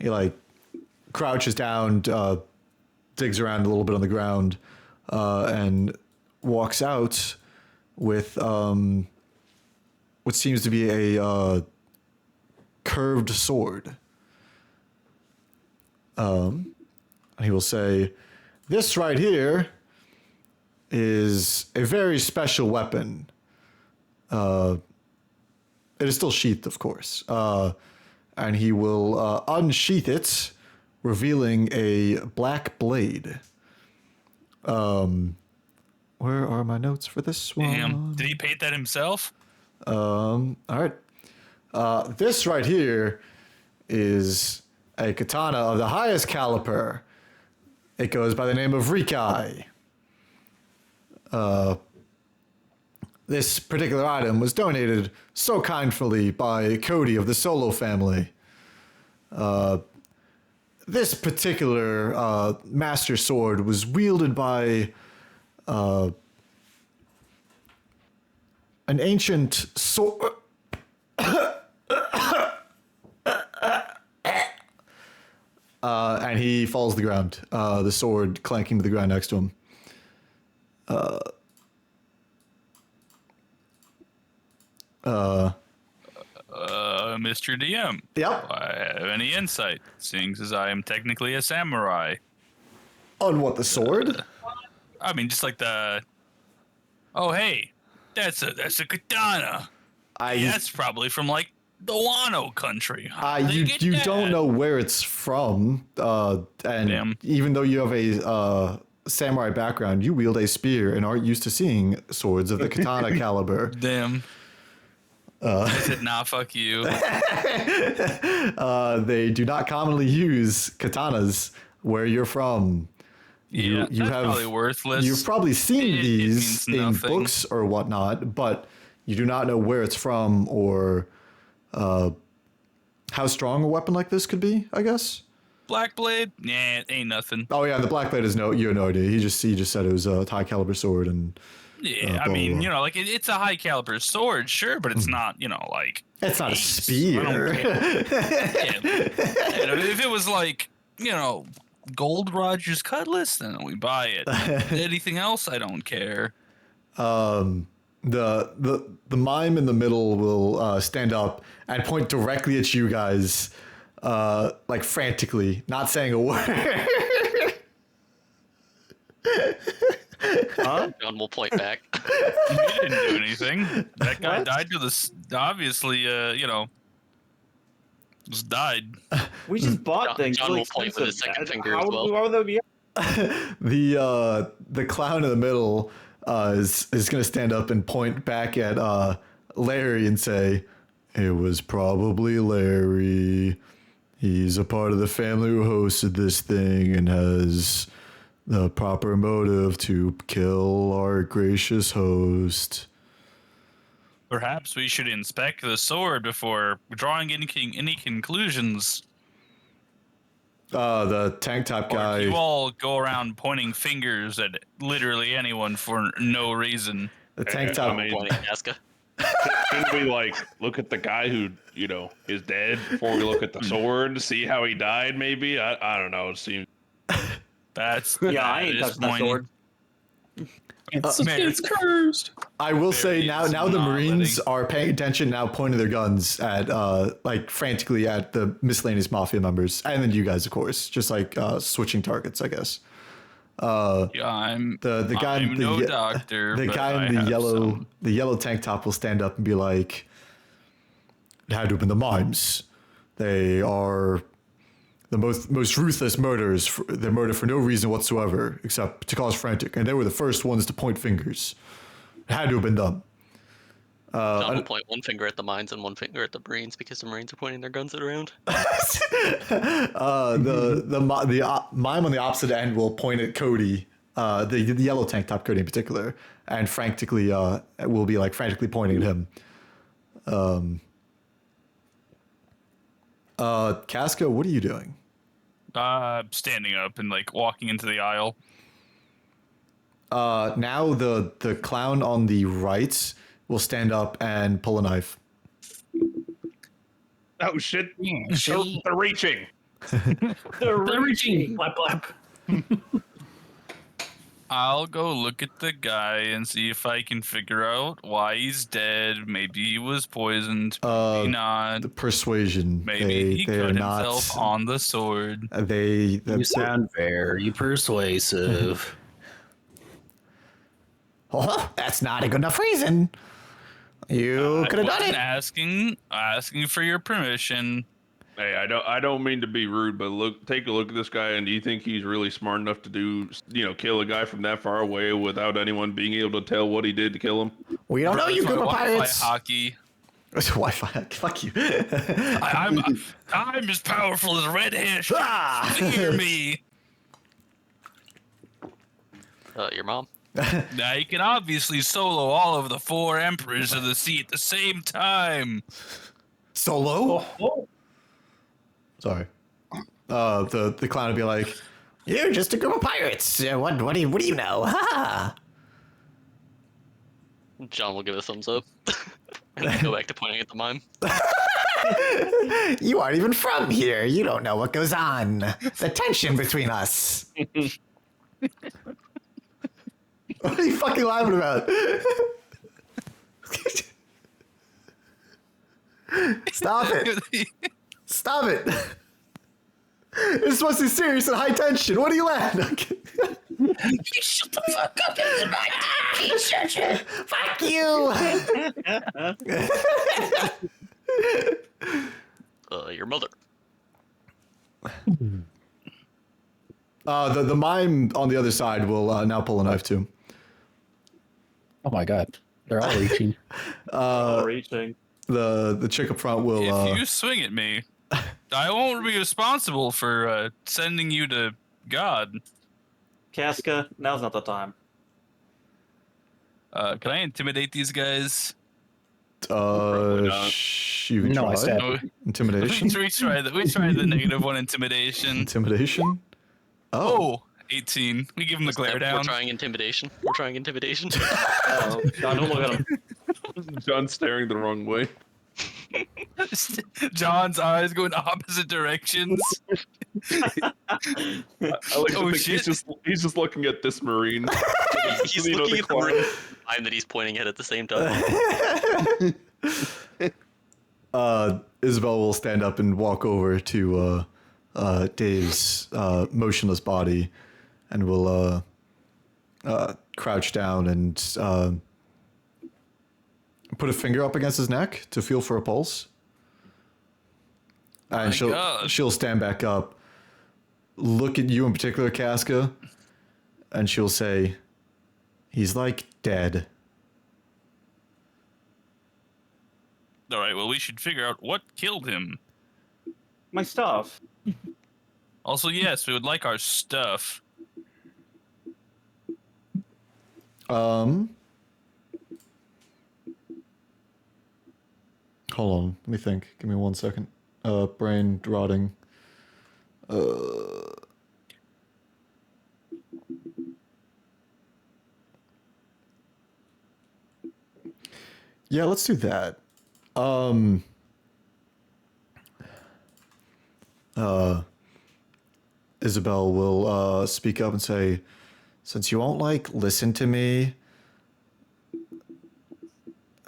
like, crouches down, digs around a little bit on the ground, and walks out with what seems to be a curved sword. He will say, "This right here is a very special weapon. It is still sheathed, of course. And he will unsheath it, revealing a black blade. Where are my notes for this one? Damn. Did he paint that himself? All right. This right here is a katana of the highest caliber. It goes by the name of Rikai. This particular item was donated so kindly by Cody of the Solo family. This particular master sword was wielded by an ancient sword. And he falls to the ground, the sword clanking to the ground next to him. Mr. DM. Yep. Do I have any insight, seeing as I am technically a samurai? On what, the sword? I mean, just like the. Oh, hey, that's a katana. That's probably from like The Wano country. How'd they get You that? don't know where it's from, and Damn. even though you have a samurai background, you wield a spear and aren't used to seeing swords of the katana caliber. Damn. I said, nah, fuck you. They do not commonly use katanas where you're from. Yeah, you that's have probably worthless. You've probably seen It these means in nothing. books or whatnot, but you do not know where it's from or how strong a weapon like this could be, I guess. Black Blade? Nah, it ain't nothing. Oh yeah, the black blade is you have no idea. He just said it was a high caliber sword and Yeah, I blah, mean, blah. you know, like it's a high caliber sword, sure, but it's not, you know, like it's not a ace. I spear. don't care. You know, if it was like, you know, Gold Roger's Cutlass, then we buy it. Anything else, I don't care. The mime in the middle will stand up and point directly at you guys, like frantically, not saying a word. John will point back. He didn't do anything. That guy died to this. Obviously, you know, just died. We just bought things. John really will point with his expensive. second finger How as well. why would they be? The clown in the middle is going to stand up and point back at Larry and say, "It was probably Larry. He's a part of the family who hosted this thing and has the proper motive to kill our gracious host." Perhaps we should inspect the sword before drawing any conclusions. The tank top Or guy. do you all go around pointing fingers at literally anyone for no reason? The tank I top. mean, Pointing at Casca. Shouldn't we like look at the guy who is dead before we look at the sword to see how he died? Maybe I don't know. It seems That's Yeah, I that ain't is touching that pointing. sword. It's cursed. I will say Barry now is the not Marines letting- are paying attention now, pointing their guns at like frantically at the miscellaneous mafia members, and then you guys, of course, just like switching targets, I guess. Yeah, I'm The guy, I'm the, no ye- doctor. the but guy I in the have some. yellow tank top will stand up and be like, "It had to have been the mimes. They are the most ruthless murderers. They murder for no reason whatsoever except to cause frantic, and they were the first ones to point fingers. It had to have been them." John will point one finger at the mines and one finger at the Marines because the Marines are pointing their guns around. The mime on the opposite end will point at Cody, the yellow tank top Cody in particular, and frantically will be like frantically pointing at him. Casca, what are you doing? Standing up and like walking into the aisle. Now the clown on the right will stand up and pull a knife. oh shit. See? They're reaching. They're reaching. Blap blap. I'll go look at the guy and see if I can figure out why he's dead. Maybe he was poisoned. Maybe not. The persuasion. Maybe he they are cut not. himself on the sword. You sound very persuasive. Oh, that's not a good enough reason. You could have I done it. wasn't asking for your permission. Hey, I don't mean to be rude, but take a look at this guy, and do you think he's really smart enough to kill a guy from that far away without anyone being able to tell what he did to kill him? We don't know you That's my Google Wi-Fi pirates. hockey. Wi-Fi. Fuck you. I'm as powerful as red hair. Ah! Hear me. Your mom. Now you can obviously solo all of the 4 emperors of the sea at the same time. Solo? Oh, Sorry. The clown would be like, "You're just a group of pirates. What do you know? Ha!" John will give a thumbs up. And then go back to pointing at the mime. You aren't even from here. You don't know what goes on. The tension between us. What are you fucking laughing about? Stop it. Stop it. It's supposed to be serious and high tension. What are you laughing? shut the fuck up. It's my Fuck you. The mime on the other side will now pull a knife too. Oh my god, they're all reaching. Reaching. The chick up front will. If you swing at me, I won't be responsible for sending you to God. Casca, now's not the time. Can I intimidate these guys? Probably not. You No, I tried? said- No, Intimidation. we tried the negative one intimidation. Intimidation. Oh. Oh, 18. We give him the glare We're down. trying intimidation. We're trying intimidation. Oh, God, don't look at him. John's staring the wrong way. John's eyes go in opposite directions. I like Oh, to think shit. he's just looking at this marine. He's You know, looking the at the room time that he's pointing at the same time. Isabel will stand up and walk over to Dave's motionless body, and will crouch down and put a finger up against his neck to feel for a pulse. And My God. she'll stand back up, look at you in particular, Casca, and she'll say, "He's like dead." All right, well, we should figure out what killed him. My stuff. Also, yes, we would like our stuff. Hold on, let me think. Give me 1 second. Brain rotting. Yeah, let's do that. Isabel will speak up and say, "Since you won't listen to me,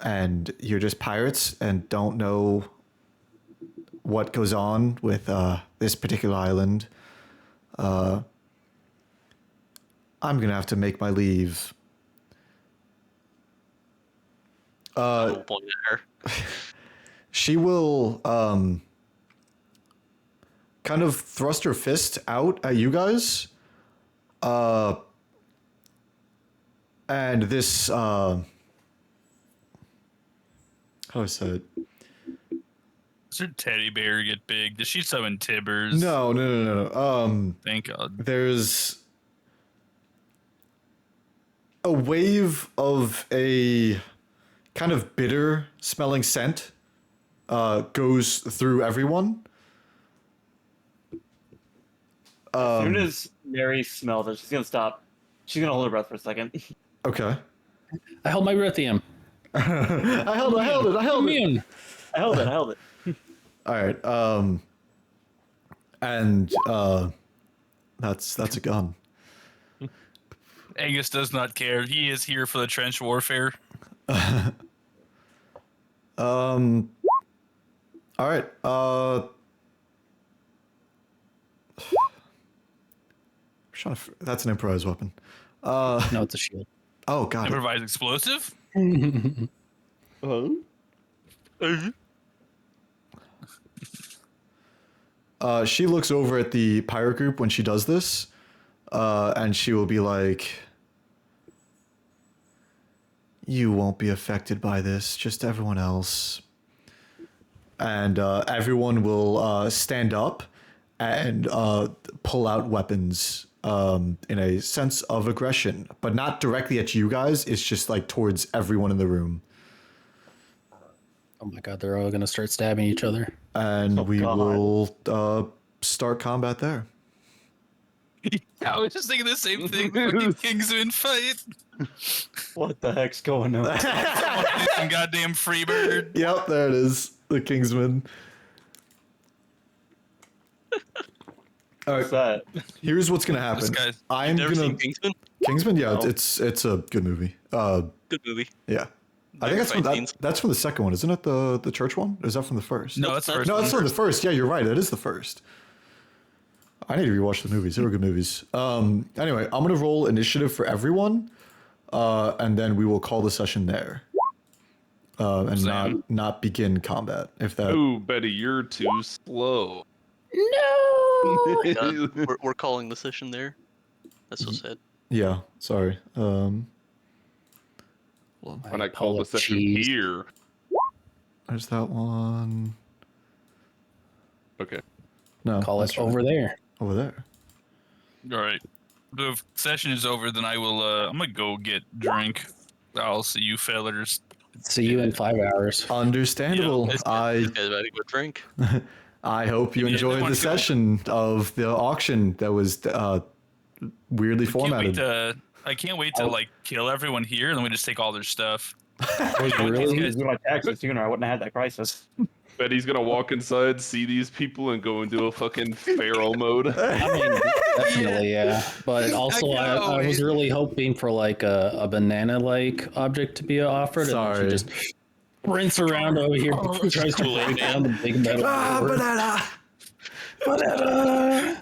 and you're just pirates and don't know what goes on with this particular island, I'm gonna have to make my leave." We'll point at her. She will kind of thrust her fist out at you guys. And this how do I say it? Does her teddy bear get big? Does she summon Tibbers? No. Thank God. There's a wave of a kind of bitter smelling scent goes through everyone. As soon as Mary smells it, she's gonna stop. She's gonna hold her breath for a second. Okay. I held my breath in. I held it. Immune. I held it. All right. And that's a gun. Angus does not care. He is here for the trench warfare. All right. That's an improvised weapon. No, it's a shield. Oh God. Improvised explosive? She looks over at the pirate group when she does this, and she will be like, "You won't be affected by this, just everyone else." And everyone will stand up and pull out weapons in a sense of aggression, but not directly at you guys. It's just towards everyone in the room. Oh my god, they're all gonna start stabbing each other. And we God. will start combat there. I was just thinking the same thing. Fucking Kingsman fight. What the heck's going on? Some goddamn Freebird. Yep, there it is. The Kingsman. All What's right, that? here's what's gonna happen. This guy's- I'm Never gonna seen Kingsman? Kingsman. Yeah, No. it's a good movie. Good movie. Yeah, I think Fight scenes. that's from the second one, isn't it? The church one? Or is that from the first? No, that's the first no, one. that's from the first. Yeah, you're right. It is the first. I need to rewatch the movies. They were good movies. Anyway, I'm gonna roll initiative for everyone, and then we will call the session there, and Same. not begin combat. If that Ooh, Betty, you're too slow. No. We're calling the session there. That's so sad. Yeah, sorry. When I call the session here. There's that one. Okay. No, Call that's it right. over there. Over there. All right. So if session is over, then I will. I'm gonna go get drink. I'll see you fellers. See you in 5 hours. Understandable. This guy's about to go drink. I hope you Yeah, they enjoyed wanna the go- session of the auction that was weirdly I formatted. can't wait to like kill everyone here, and then we just take all their stuff. Really? If you my taxes sooner, I wouldn't have had that crisis. Bet he's gonna walk inside, see these people, and go into a fucking feral mode. I mean, definitely, yeah. But also, know, I was really hoping for like a banana-like object to be offered. Sorry. And she just sprints around over here, tries to break down the big metal. Ah, door. banana! Banana!